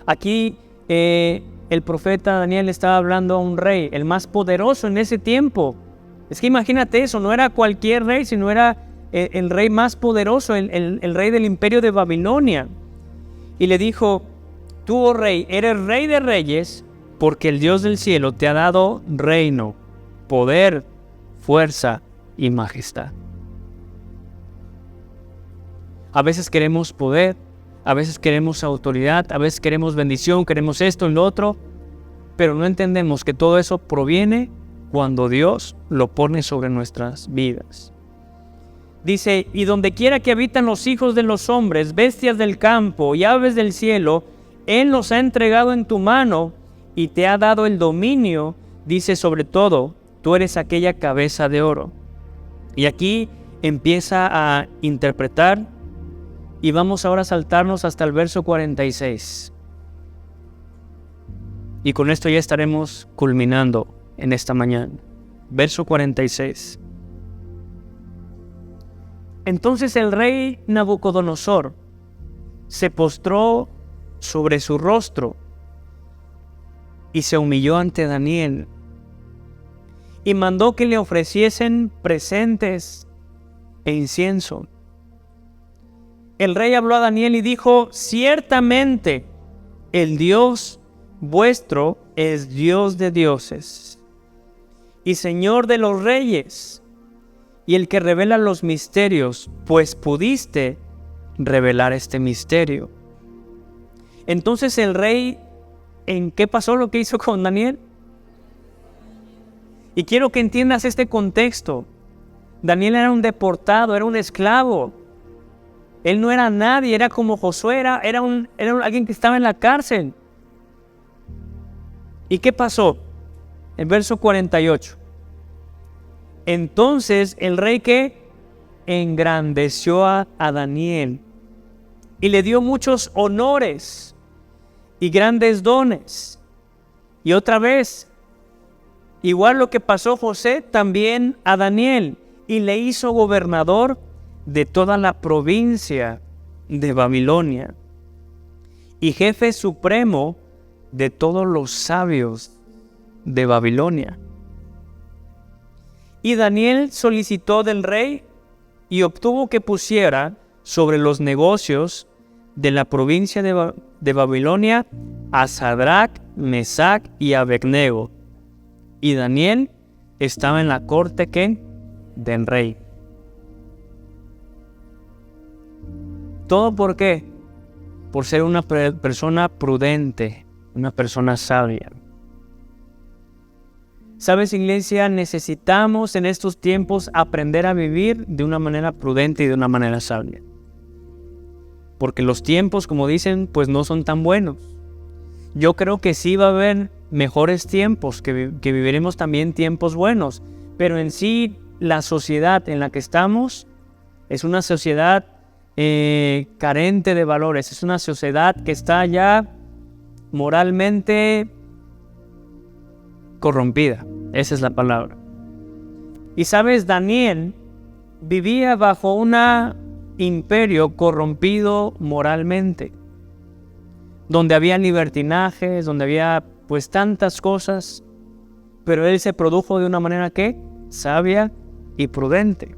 Aquí el profeta Daniel estaba hablando a un rey, el más poderoso en ese tiempo. Es que imagínate eso, no era cualquier rey, sino era el rey más poderoso, el rey del imperio de Babilonia. Y le dijo: tú, oh rey, eres rey de reyes, porque el Dios del cielo te ha dado reino, poder, fuerza y majestad. A veces queremos poder, a veces queremos autoridad, a veces queremos bendición, queremos esto y lo otro, pero no entendemos que todo eso proviene cuando Dios lo pone sobre nuestras vidas. Dice: y donde quiera que habitan los hijos de los hombres, bestias del campo y aves del cielo, Él los ha entregado en tu mano y te ha dado el dominio. Dice: sobre todo, tú eres aquella cabeza de oro. Y aquí empieza a interpretar, y vamos ahora a saltarnos hasta el verso 46. Y con esto ya estaremos culminando en esta mañana. Verso 46. Entonces el rey Nabucodonosor se postró sobre su rostro y se humilló ante Daniel, y mandó que le ofreciesen presentes e incienso. El rey habló a Daniel y dijo: ciertamente el Dios vuestro es Dios de dioses y Señor de los reyes, y el que revela los misterios, pues pudiste revelar este misterio. Entonces el rey, ¿en qué pasó lo que hizo con Daniel? Y quiero que entiendas este contexto. Daniel era un deportado, era un esclavo. Él no era nadie, era como Josué, era alguien que estaba en la cárcel. ¿Y qué pasó? En verso 48. Entonces el rey que engrandeció a Daniel y le dio muchos honores y grandes dones. Y otra vez, igual lo que pasó José también a Daniel, y le hizo gobernador de toda la provincia de Babilonia y jefe supremo de todos los sabios de Babilonia. Y Daniel solicitó del rey y obtuvo que pusiera sobre los negocios de la provincia de Babilonia a Sadrach, Mesach y Abednego. Y Daniel estaba en la corte del rey. ¿Todo por qué? Por ser una persona prudente, una persona sabia. ¿Sabes, iglesia? Necesitamos en estos tiempos aprender a vivir de una manera prudente y de una manera sabia. Porque los tiempos, como dicen, pues no son tan buenos. Yo creo que sí va a haber mejores tiempos, que viviremos también tiempos buenos. Pero en sí, la sociedad en la que estamos es una sociedad carente de valores. Es una sociedad que está ya moralmente corrompida. Esa es la palabra. Y sabes, Daniel vivía bajo un imperio corrompido moralmente, donde había libertinajes, donde había pues tantas cosas, pero él se produjo de una manera sabia y prudente.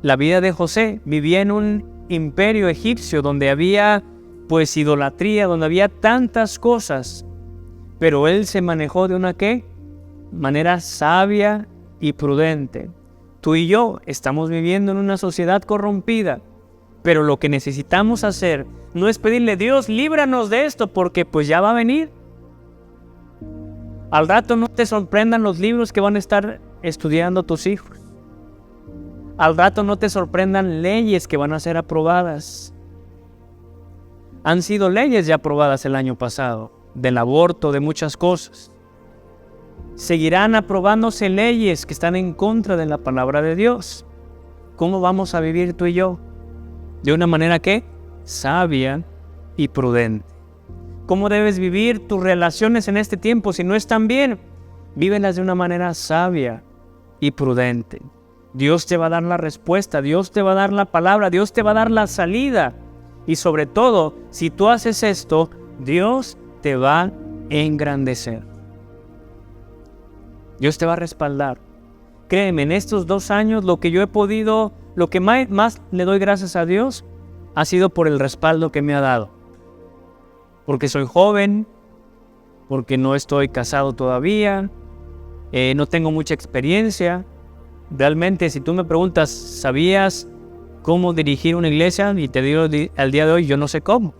La vida de José vivía en un imperio egipcio donde había pues idolatría, donde había tantas cosas, pero él se manejó de una manera sabia y prudente. Tú y yo estamos viviendo en una sociedad corrompida, pero lo que necesitamos hacer no es pedirle: Dios, líbranos de esto, porque pues ya va a venir. Al rato no te sorprendan los libros que van a estar estudiando tus hijos. Al rato no te sorprendan leyes que van a ser aprobadas. Han sido leyes ya aprobadas el año pasado, del aborto, de muchas cosas. Seguirán aprobándose leyes que están en contra de la palabra de Dios. ¿Cómo vamos a vivir tú y yo? De una manera ¿qué? Sabia y prudente. ¿Cómo debes vivir tus relaciones en este tiempo? Si no están bien, vívelas de una manera sabia y prudente. Dios te va a dar la respuesta, Dios te va a dar la palabra, Dios te va a dar la salida. Y sobre todo, si tú haces esto, Dios te va a engrandecer. Dios te va a respaldar. Créeme, en estos 2 años lo que yo he podido, lo que más le doy gracias a Dios, ha sido por el respaldo que me ha dado. Porque soy joven, porque no estoy casado todavía, no tengo mucha experiencia. Realmente, si tú me preguntas, ¿sabías cómo dirigir una iglesia? Y te digo al día de hoy, yo no sé cómo.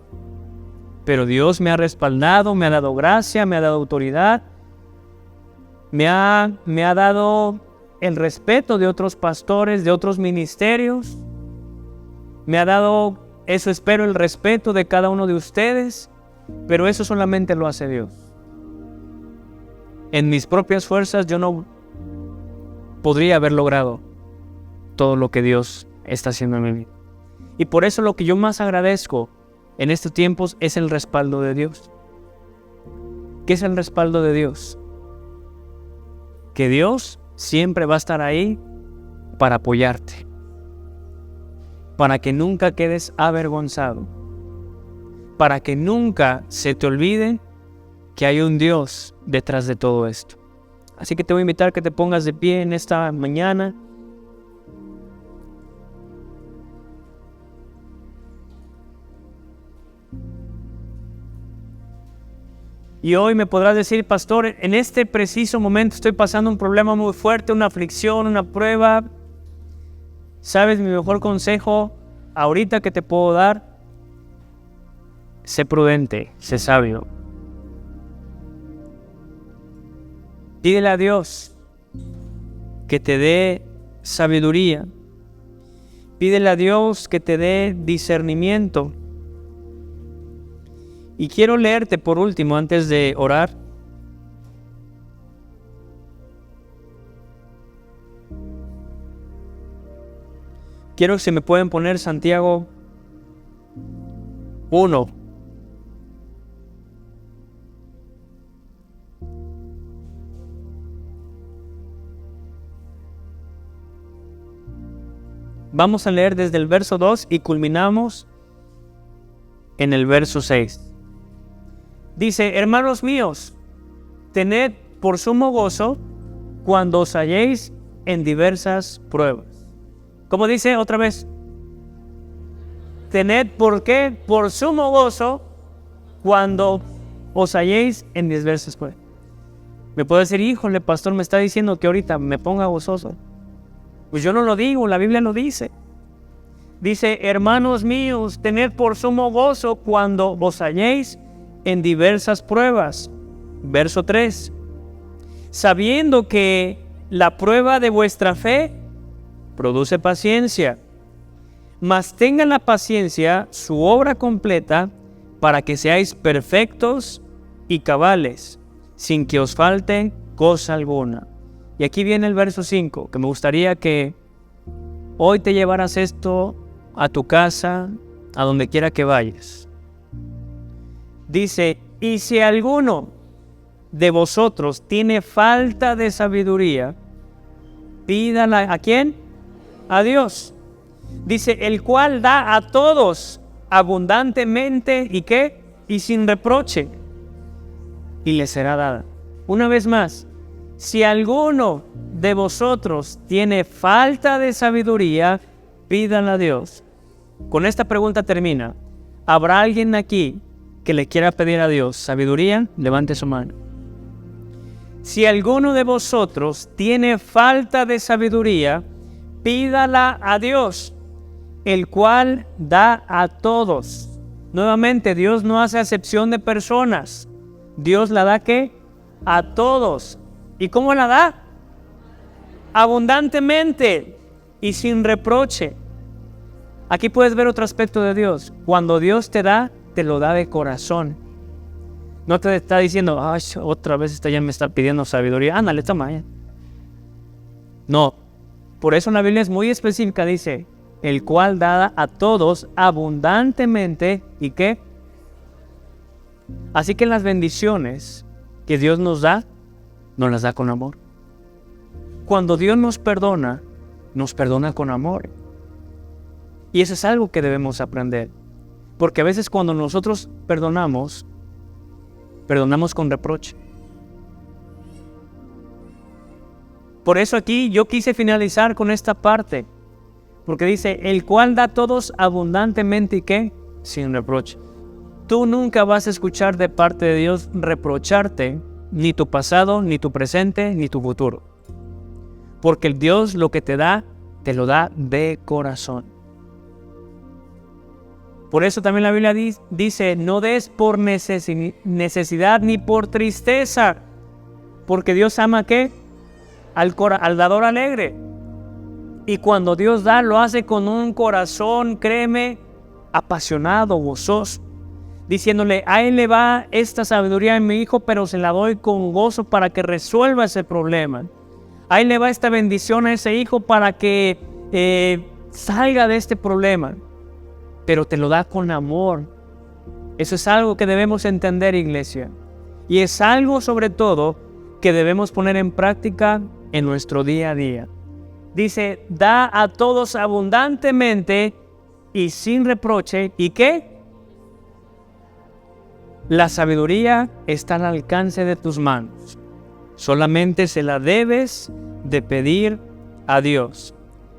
Pero Dios me ha respaldado, me ha dado gracia, me ha dado autoridad, me ha dado el respeto de otros pastores, de otros ministerios. Me ha dado, eso espero, el respeto de cada uno de ustedes. Pero eso solamente lo hace Dios. En mis propias fuerzas yo no podría haber logrado todo lo que Dios está haciendo en mi vida. Y por eso lo que yo más agradezco en estos tiempos es el respaldo de Dios. ¿Qué es el respaldo de Dios? Que Dios siempre va a estar ahí para apoyarte, para que nunca quedes avergonzado, para que nunca se te olvide que hay un Dios detrás de todo esto. Así que te voy a invitar a que te pongas de pie en esta mañana. Y hoy me podrás decir, pastor, en este preciso momento estoy pasando un problema muy fuerte, una aflicción, una prueba. ¿Sabes mi mejor consejo ahorita que te puedo dar? Sé prudente, sé sabio. Pídele a Dios que te dé sabiduría. Pídele a Dios que te dé discernimiento. Y quiero leerte por último, antes de orar, quiero que se me pueden poner Santiago 1. Vamos a leer desde el verso 2 y culminamos en el verso 6. Dice, hermanos míos, tened por sumo gozo cuando os halléis en diversas pruebas. ¿Cómo dice otra vez? Tened por qué, por sumo gozo cuando os halléis en diversas pruebas. Me puede decir, híjole, pastor, me está diciendo que ahorita me ponga gozoso. Pues yo no lo digo, la Biblia lo dice. Dice, hermanos míos, tened por sumo gozo cuando os halléis en diversas pruebas. Verso 3. Sabiendo que la prueba de vuestra fe produce paciencia, mas tenga la paciencia su obra completa para que seáis perfectos y cabales, sin que os falte cosa alguna. Y aquí viene el verso 5, que me gustaría que hoy te llevaras esto a tu casa, a donde quiera que vayas. Dice, y si alguno de vosotros tiene falta de sabiduría, pídala ¿a quién? A Dios. Dice, el cual da a todos abundantemente, ¿y qué? Y sin reproche, y le será dada. Una vez más, si alguno de vosotros tiene falta de sabiduría, pídanla a Dios. Con esta pregunta termina. ¿Habrá alguien aquí que le quiera pedir a Dios sabiduría? Levante su mano. Si alguno de vosotros tiene falta de sabiduría, pídala a Dios, el cual da a todos. Nuevamente, Dios no hace acepción de personas. Dios la da ¿qué? A todos. ¿Y cómo la da? Abundantemente. y sin reproche. Aquí puedes ver otro aspecto de Dios. Cuando Dios te da, te lo da de corazón. No te está diciendo, ay, otra vez esta ya me está pidiendo sabiduría. Ándale, toma. No. Por eso la Biblia es muy específica. Dice, el cual da a todos abundantemente. ¿Y qué? Así que las bendiciones que Dios nos da las da con amor. Cuando Dios nos perdona con amor. Y eso es algo que debemos aprender. Porque a veces cuando nosotros perdonamos con reproche. Por eso aquí yo quise finalizar con esta parte. Porque dice, el cual da a todos abundantemente y ¿qué? Sin reproche. Tú nunca vas a escuchar de parte de Dios reprocharte ni tu pasado, ni tu presente, ni tu futuro. Porque el Dios lo que te da, te lo da de corazón. Por eso también la Biblia dice, no des por necesidad ni por tristeza. Porque Dios ama ¿qué? Al dador alegre. Y cuando Dios da, lo hace con un corazón, créeme, apasionado, gozoso. Diciéndole, a él le va esta sabiduría en mi hijo, pero se la doy con gozo para que resuelva ese problema. A él le va esta bendición a ese hijo para que salga de este problema. Pero te lo da con amor. Eso es algo que debemos entender, iglesia. Y es algo sobre todo que debemos poner en práctica en nuestro día a día. Dice, da a todos abundantemente y sin reproche. ¿Y qué? La sabiduría está al alcance de tus manos. Solamente se la debes de pedir a Dios.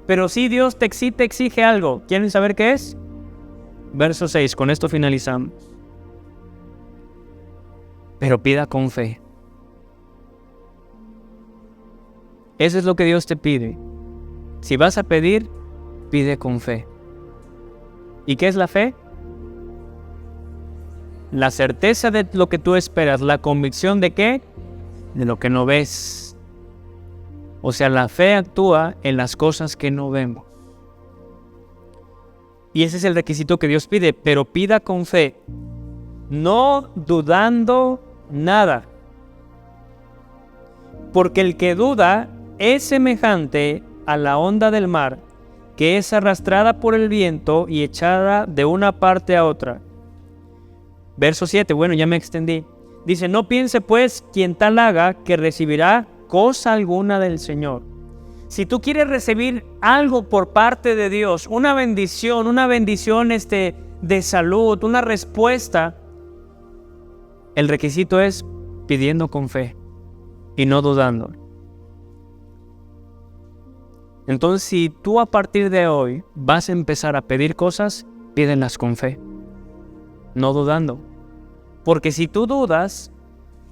Pero si Dios te exige algo, ¿quieren saber qué es? Verso 6, con esto finalizamos. Pero pida con fe. Eso es lo que Dios te pide. Si vas a pedir, pide con fe. ¿Y qué es la fe? La certeza de lo que tú esperas, la convicción de ¿qué? De lo que no ves. O sea, la fe actúa en las cosas que no vemos. Y ese es el requisito que Dios pide, pero pida con fe, no dudando nada. Porque el que duda es semejante a la onda del mar, que es arrastrada por el viento y echada de una parte a otra. Verso 7, bueno, ya me extendí. Dice, no piense pues quien tal haga que recibirá cosa alguna del Señor. Si tú quieres recibir algo por parte de Dios, una bendición de salud, una respuesta, el requisito es pidiendo con fe y no dudando. Entonces, si tú a partir de hoy vas a empezar a pedir cosas, pídelas con fe, no dudando. Porque si tú dudas,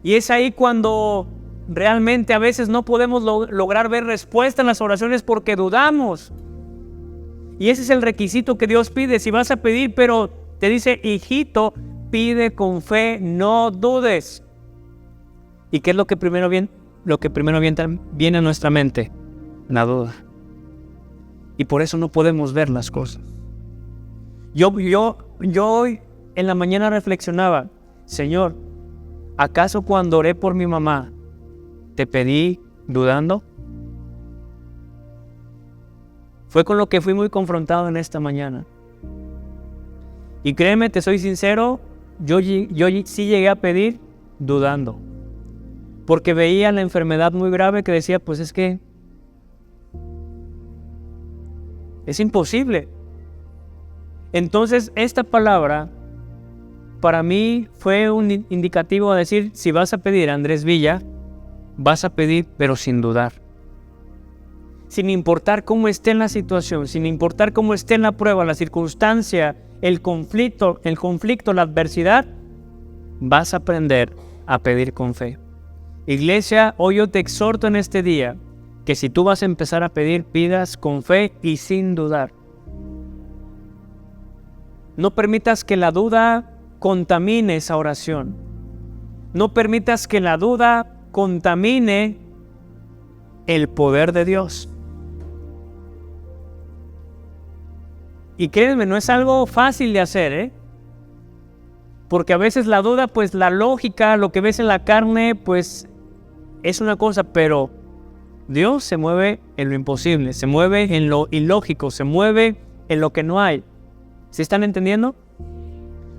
y es ahí cuando realmente a veces no podemos lograr ver respuesta en las oraciones porque dudamos. Y ese es el requisito que Dios pide. Si vas a pedir, pero te dice, hijito, pide con fe, no dudes. ¿Y qué es lo que primero viene a nuestra mente? La duda. Y por eso no podemos ver las cosas. Yo hoy en la mañana reflexionaba, Señor, ¿acaso cuando oré por mi mamá te pedí dudando? Fue con lo que fui muy confrontado en esta mañana. Y créeme, te soy sincero, yo sí llegué a pedir dudando. Porque veía la enfermedad muy grave que decía, pues es que es imposible. Entonces, esta palabra para mí fue un indicativo a decir, si vas a pedir, Andrés Villa, vas a pedir, pero sin dudar. Sin importar cómo esté en la situación, sin importar cómo esté en la prueba, la circunstancia, el conflicto, la adversidad, vas a aprender a pedir con fe. Iglesia, hoy yo te exhorto en este día que si tú vas a empezar a pedir, pidas con fe y sin dudar. No permitas que la duda contamine esa oración. No permitas que la duda contamine el poder de Dios. Y créanme, no es algo fácil de hacer, ¿eh? Porque a veces la duda, pues la lógica, lo que ves en la carne, pues es una cosa, pero Dios se mueve en lo imposible, se mueve en lo ilógico, se mueve en lo que no hay. ¿Sí están entendiendo?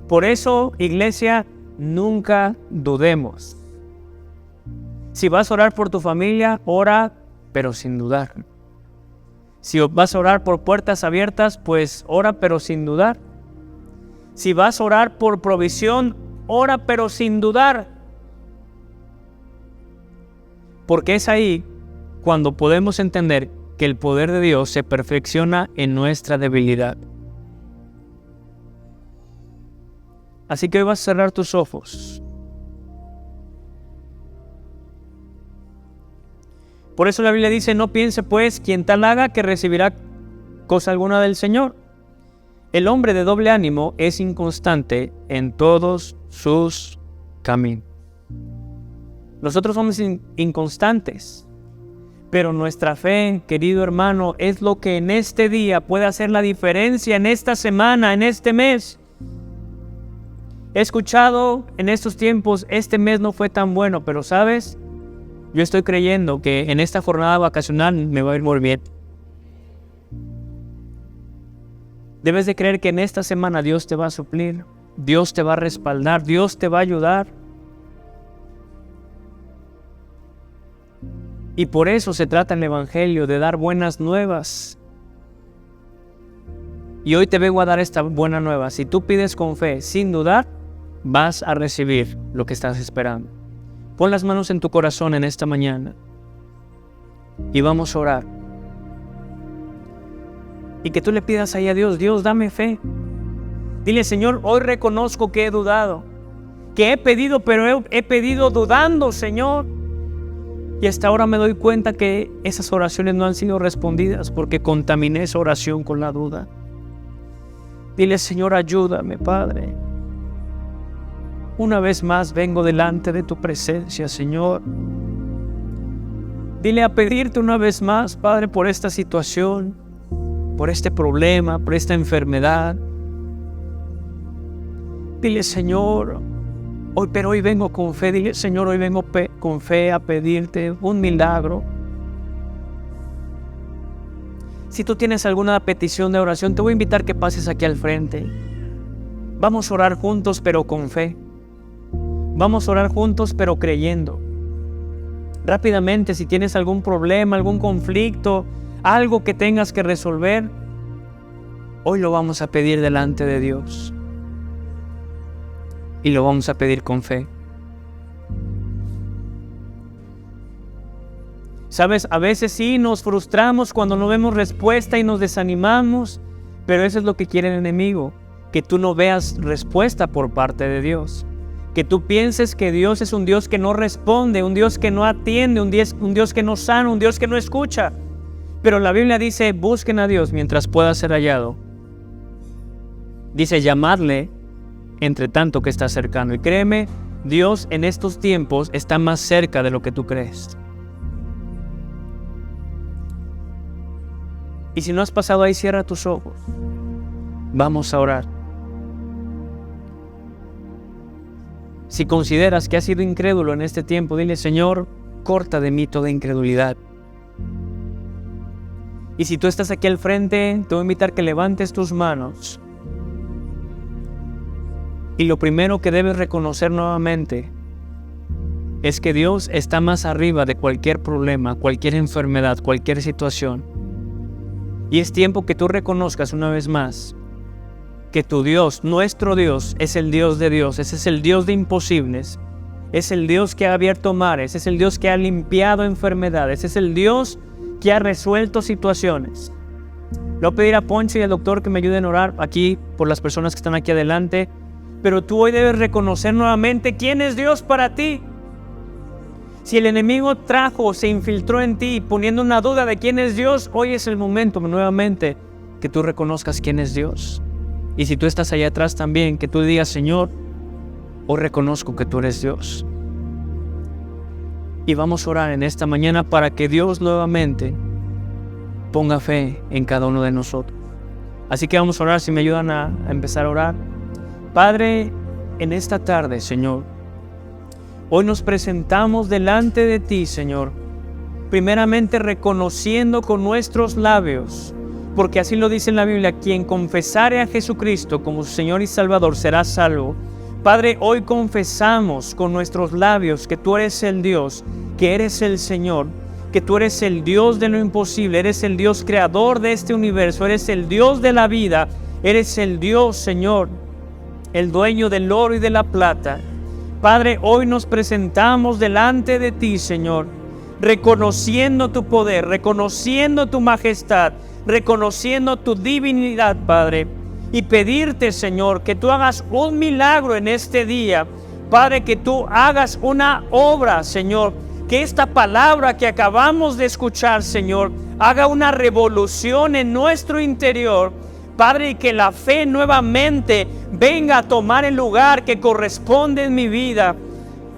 Por eso, iglesia, nunca dudemos. Si vas a orar por tu familia, ora, pero sin dudar. Si vas a orar por puertas abiertas, pues ora, pero sin dudar. Si vas a orar por provisión, ora, pero sin dudar. Porque es ahí cuando podemos entender que el poder de Dios se perfecciona en nuestra debilidad. Así que hoy vas a cerrar tus ojos. Por eso la Biblia dice, no piense pues quien tal haga que recibirá cosa alguna del Señor. El hombre de doble ánimo es inconstante en todos sus caminos. Nosotros somos inconstantes, pero nuestra fe, querido hermano, es lo que en este día puede hacer la diferencia, en esta semana, en este mes. He escuchado en estos tiempos, este mes no fue tan bueno, pero ¿sabes? Yo estoy creyendo que en esta jornada vacacional me va a ir muy bien. Debes de creer que en esta semana Dios te va a suplir, Dios te va a respaldar, Dios te va a ayudar. Y por eso se trata el Evangelio, de dar buenas nuevas. Y hoy te vengo a dar esta buena nueva. Si tú pides con fe, sin dudar, vas a recibir lo que estás esperando. Pon las manos en tu corazón en esta mañana y vamos a orar. Y que tú le pidas ahí a Dios, Dios, dame fe. Dile, Señor, hoy reconozco que he dudado, que he pedido, pero he pedido dudando, Señor. Y hasta ahora me doy cuenta que esas oraciones no han sido respondidas porque contaminé esa oración con la duda. Dile, Señor, ayúdame, Padre. Una vez más vengo delante de tu presencia, Señor. Dile a pedirte una vez más, Padre, por esta situación, por este problema, por esta enfermedad. Dile, Señor, hoy vengo con fe. Dile, Señor, hoy vengo con fe a pedirte un milagro. Si tú tienes alguna petición de oración, te voy a invitar que pases aquí al frente. Vamos a orar juntos, pero con fe. Vamos a orar juntos, pero creyendo. Rápidamente, si tienes algún problema, algún conflicto, algo que tengas que resolver, hoy lo vamos a pedir delante de Dios. Y lo vamos a pedir con fe. Sabes, a veces sí nos frustramos cuando no vemos respuesta y nos desanimamos, pero eso es lo que quiere el enemigo, que tú no veas respuesta por parte de Dios. Que tú pienses que Dios es un Dios que no responde, un Dios que no atiende, un Dios que no sana, un Dios que no escucha. Pero la Biblia dice, busquen a Dios mientras pueda ser hallado. Dice, llamadle entre tanto que está cercano. Y créeme, Dios en estos tiempos está más cerca de lo que tú crees. Y si no has pasado ahí, cierra tus ojos. Vamos a orar. Si consideras que has sido incrédulo en este tiempo, dile, Señor, corta de mí toda incredulidad. Y si tú estás aquí al frente, te voy a invitar que levantes tus manos. Y lo primero que debes reconocer nuevamente es que Dios está más arriba de cualquier problema, cualquier enfermedad, cualquier situación. Y es tiempo que tú reconozcas una vez más que tu Dios, nuestro Dios, es el Dios de Dios, ese es el Dios de imposibles, es el Dios que ha abierto mares, es el Dios que ha limpiado enfermedades, es el Dios que ha resuelto situaciones. Le voy a pedir a Poncho y al doctor que me ayuden a orar aquí por las personas que están aquí adelante, pero tú hoy debes reconocer nuevamente quién es Dios para ti. Si el enemigo se infiltró en ti poniendo una duda de quién es Dios, hoy es el momento nuevamente que tú reconozcas quién es Dios. Y si tú estás allá atrás también, que tú digas, Señor, hoy reconozco que tú eres Dios. Y vamos a orar en esta mañana para que Dios nuevamente ponga fe en cada uno de nosotros. Así que vamos a orar, si me ayudan a empezar a orar. Padre, en esta tarde, Señor, hoy nos presentamos delante de ti, Señor, primeramente reconociendo con nuestros labios, porque así lo dice en la Biblia, quien confesare a Jesucristo como su Señor y Salvador será salvo. Padre, hoy confesamos con nuestros labios que tú eres el Dios, que eres el Señor, que tú eres el Dios de lo imposible, eres el Dios creador de este universo, eres el Dios de la vida, eres el Dios, Señor, el dueño del oro y de la plata. Padre, hoy nos presentamos delante de ti, Señor, reconociendo tu poder, reconociendo tu majestad, reconociendo tu divinidad, Padre, y pedirte, Señor, que tú hagas un milagro en este día. Padre, que tú hagas una obra, Señor, que esta palabra que acabamos de escuchar, Señor, haga una revolución en nuestro interior, Padre, y que la fe nuevamente venga a tomar el lugar que corresponde en mi vida.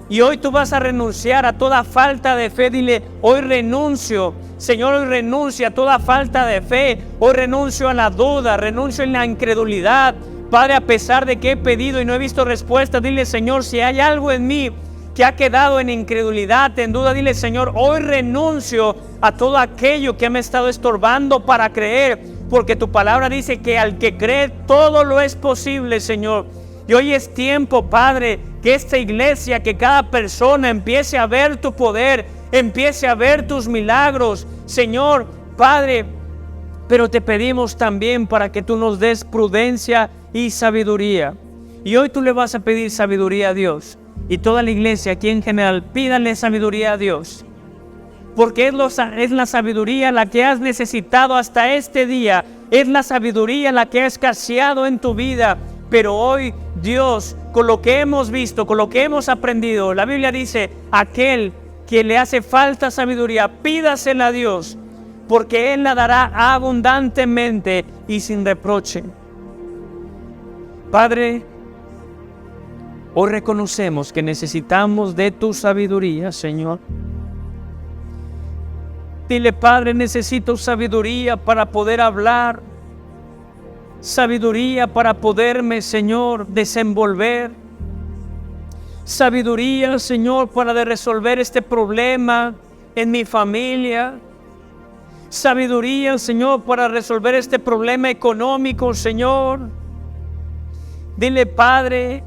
Y hoy tú vas a renunciar a toda falta de fe. Dile, hoy renuncio, Señor, hoy renuncio a toda falta de fe. Hoy renuncio a la duda, renuncio a la incredulidad. Padre, a pesar de que he pedido y no he visto respuesta, dile, Señor, si hay algo en mí que ha quedado en incredulidad, en duda, dile, Señor, hoy renuncio a todo aquello que me ha estado estorbando para creer, porque tu palabra dice que al que cree todo lo es posible, Señor. Y hoy es tiempo, Padre, que esta iglesia, que cada persona empiece a ver tu poder, empiece a ver tus milagros, Señor, Padre. Pero te pedimos también para que tú nos des prudencia y sabiduría. Y hoy tú le vas a pedir sabiduría a Dios. Y toda la iglesia aquí en general, pídale sabiduría a Dios. Porque es la sabiduría la que has necesitado hasta este día. Es la sabiduría la que ha escaseado en tu vida. Pero hoy, Dios, con lo que hemos visto, con lo que hemos aprendido, la Biblia dice, aquel que le hace falta sabiduría, pídasela a Dios, porque Él la dará abundantemente y sin reproche. Padre, hoy reconocemos que necesitamos de tu sabiduría, Señor. Dile, Padre, necesito sabiduría para poder hablar, sabiduría para poderme, Señor, desenvolver, sabiduría, Señor, para resolver este problema en mi familia, sabiduría, Señor, para resolver este problema económico, Señor. Dile, Padre,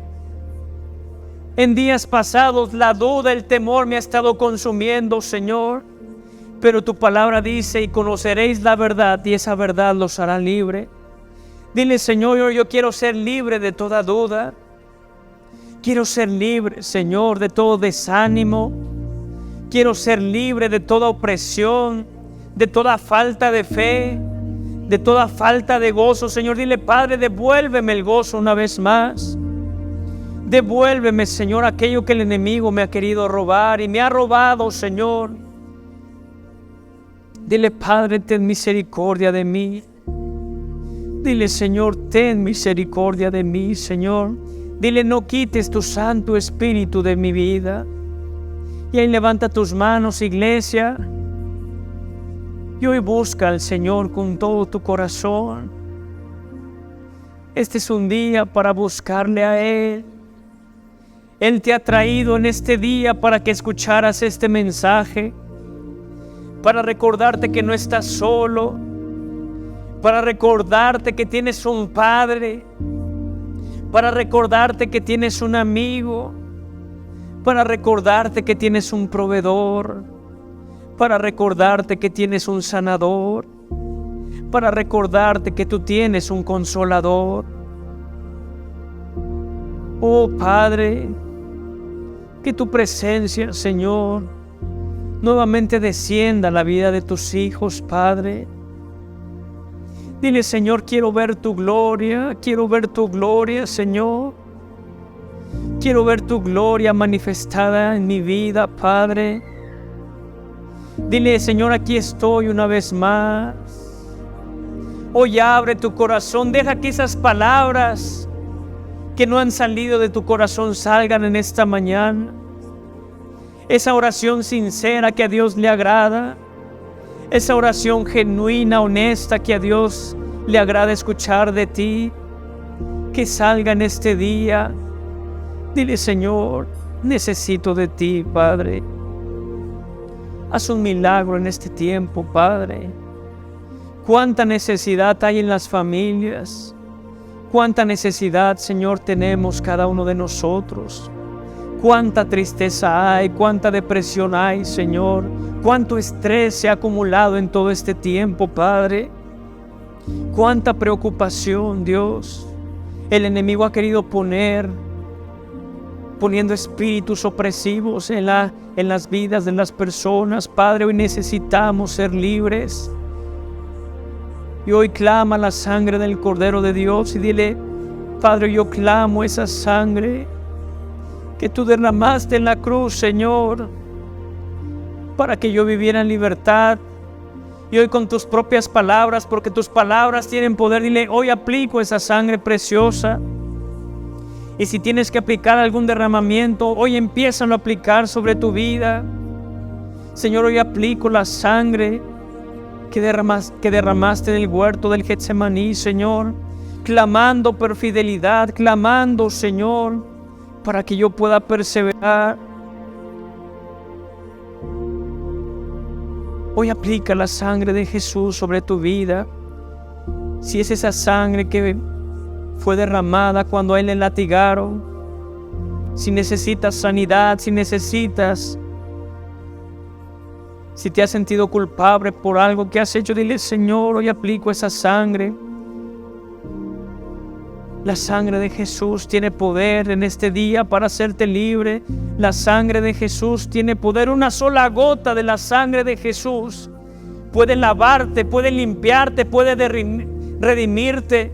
en días pasados la duda, el temor me ha estado consumiendo, Señor, pero tu palabra dice, y conoceréis la verdad, y esa verdad los hará libre. Dile, Señor, yo quiero ser libre de toda duda. Quiero ser libre, Señor, de todo desánimo. Quiero ser libre de toda opresión, de toda falta de fe, de toda falta de gozo. Señor, dile, Padre, devuélveme el gozo una vez más. Devuélveme, Señor, aquello que el enemigo me ha querido robar y me ha robado, Señor. Dile, Padre, ten misericordia de mí. Dile, Señor, ten misericordia de mí, Señor. Dile, no quites tu Santo Espíritu de mi vida. Y ahí levanta tus manos, iglesia. Y hoy busca al Señor con todo tu corazón. Este es un día para buscarle a Él. Él te ha traído en este día para que escucharas este mensaje, para recordarte que no estás solo, para recordarte que tienes un Padre, para recordarte que tienes un amigo, para recordarte que tienes un proveedor, para recordarte que tienes un sanador, para recordarte que tú tienes un consolador. Oh Padre, que tu presencia, Señor, nuevamente descienda a la vida de tus hijos, Padre. Dile, Señor, quiero ver tu gloria, Señor. Quiero ver tu gloria manifestada en mi vida, Padre. Dile, Señor, aquí estoy una vez más. Hoy abre tu corazón, deja que esas palabras que no han salido de tu corazón salgan en esta mañana. Esa oración sincera que a Dios le agrada. Esa oración genuina, honesta, que a Dios le agrada escuchar de ti, que salga en este día. Dile, Señor, necesito de ti, Padre. Haz un milagro en este tiempo, Padre. Cuánta necesidad hay en las familias. Cuánta necesidad, Señor, tenemos cada uno de nosotros. Cuánta tristeza hay, cuánta depresión hay, Señor. Cuánto estrés se ha acumulado en todo este tiempo, Padre. Cuánta preocupación, Dios. El enemigo ha querido poniendo espíritus opresivos en las vidas de las personas. Padre, hoy necesitamos ser libres. Y hoy clama la sangre del Cordero de Dios y dile, Padre, yo clamo esa sangre que tú derramaste en la cruz, Señor, para que yo viviera en libertad. Y hoy con tus propias palabras, porque tus palabras tienen poder, dile, hoy aplico esa sangre preciosa. Y si tienes que aplicar algún derramamiento, hoy empiézalo a aplicar sobre tu vida. Señor, hoy aplico la sangre que derramaste en el huerto del Getsemaní, Señor, clamando por fidelidad, clamando, Señor, para que yo pueda perseverar. Hoy aplica la sangre de Jesús sobre tu vida. Si es esa sangre que fue derramada cuando a Él le latigaron, si necesitas sanidad, si te has sentido culpable por algo que has hecho, dile, Señor, hoy aplico esa sangre. La sangre de Jesús tiene poder en este día para hacerte libre. La sangre de Jesús tiene poder. Una sola gota de la sangre de Jesús puede lavarte, puede limpiarte, puede redimirte.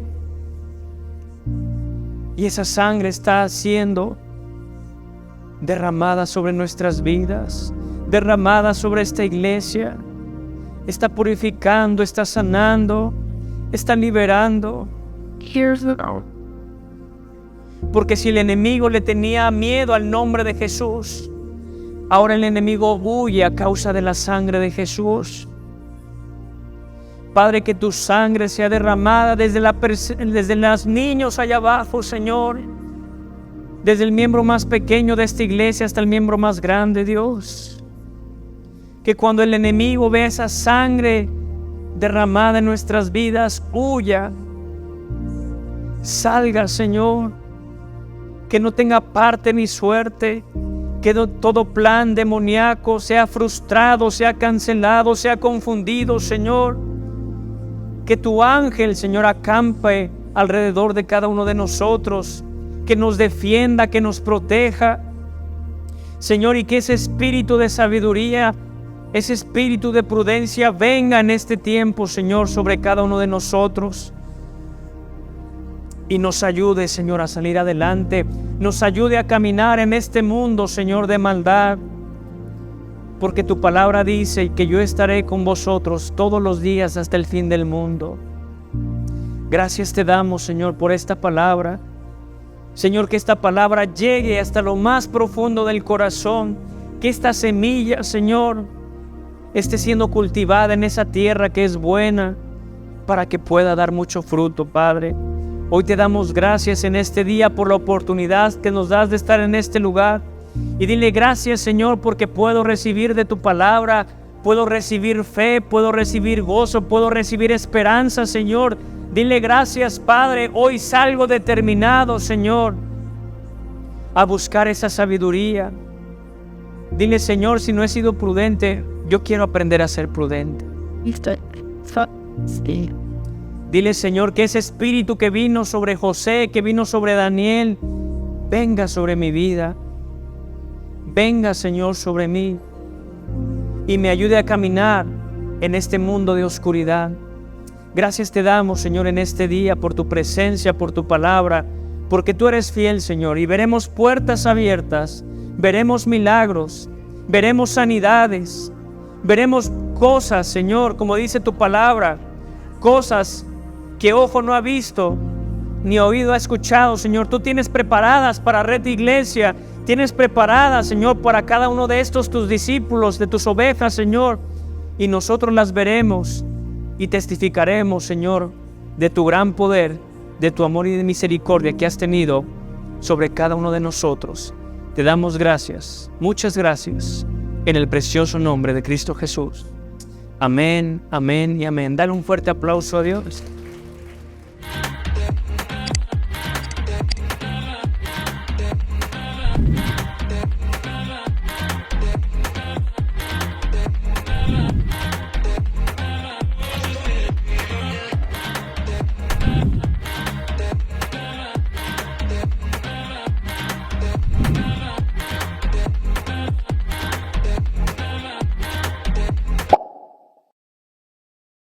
Y esa sangre está siendo derramada sobre nuestras vidas, derramada sobre esta iglesia. Está purificando, está sanando, está liberando. Porque si el enemigo le tenía miedo al nombre de Jesús, ahora el enemigo huye a causa de la sangre de Jesús. Padre, que tu sangre sea derramada desde los niños allá abajo, Señor, desde el miembro más pequeño de esta iglesia hasta el miembro más grande, Dios. Que cuando el enemigo vea esa sangre derramada en nuestras vidas, huya, salga, Señor, que no tenga parte ni suerte, que todo plan demoníaco sea frustrado, sea cancelado, sea confundido, Señor. Que tu ángel, Señor, acampe alrededor de cada uno de nosotros, que nos defienda, que nos proteja, Señor, y que ese espíritu de sabiduría, ese espíritu de prudencia venga en este tiempo, Señor, sobre cada uno de nosotros. Y nos ayude, Señor, a salir adelante. Nos ayude a caminar en este mundo, Señor, de maldad. Porque tu palabra dice que yo estaré con vosotros todos los días hasta el fin del mundo. Gracias te damos, Señor, por esta palabra. Señor, que esta palabra llegue hasta lo más profundo del corazón. Que esta semilla, Señor, esté siendo cultivada en esa tierra que es buena, para que pueda dar mucho fruto, Padre. Hoy te damos gracias en este día por la oportunidad que nos das de estar en este lugar. Y dile gracias, Señor, porque puedo recibir de tu palabra, puedo recibir fe, puedo recibir gozo, puedo recibir esperanza, Señor. Dile gracias, Padre. Hoy salgo determinado, Señor, a buscar esa sabiduría. Dile, Señor, si no he sido prudente, yo quiero aprender a ser prudente. Dile, Señor, que ese espíritu que vino sobre José, que vino sobre Daniel, venga sobre mi vida. Venga, Señor, sobre mí y me ayude a caminar en este mundo de oscuridad. Gracias te damos, Señor, en este día por tu presencia, por tu palabra, porque tú eres fiel, Señor, y veremos puertas abiertas, veremos milagros, veremos sanidades, veremos cosas, Señor, como dice tu palabra, cosas que ojo no ha visto, ni oído ha escuchado, Señor. Tú tienes preparadas para Red Iglesia, tienes preparadas, Señor, para cada uno de estos tus discípulos, de tus ovejas, Señor, y nosotros las veremos y testificaremos, Señor, de tu gran poder, de tu amor y de misericordia que has tenido sobre cada uno de nosotros. Te damos gracias, muchas gracias, en el precioso nombre de Cristo Jesús. Amén, amén y amén. Dale un fuerte aplauso a Dios.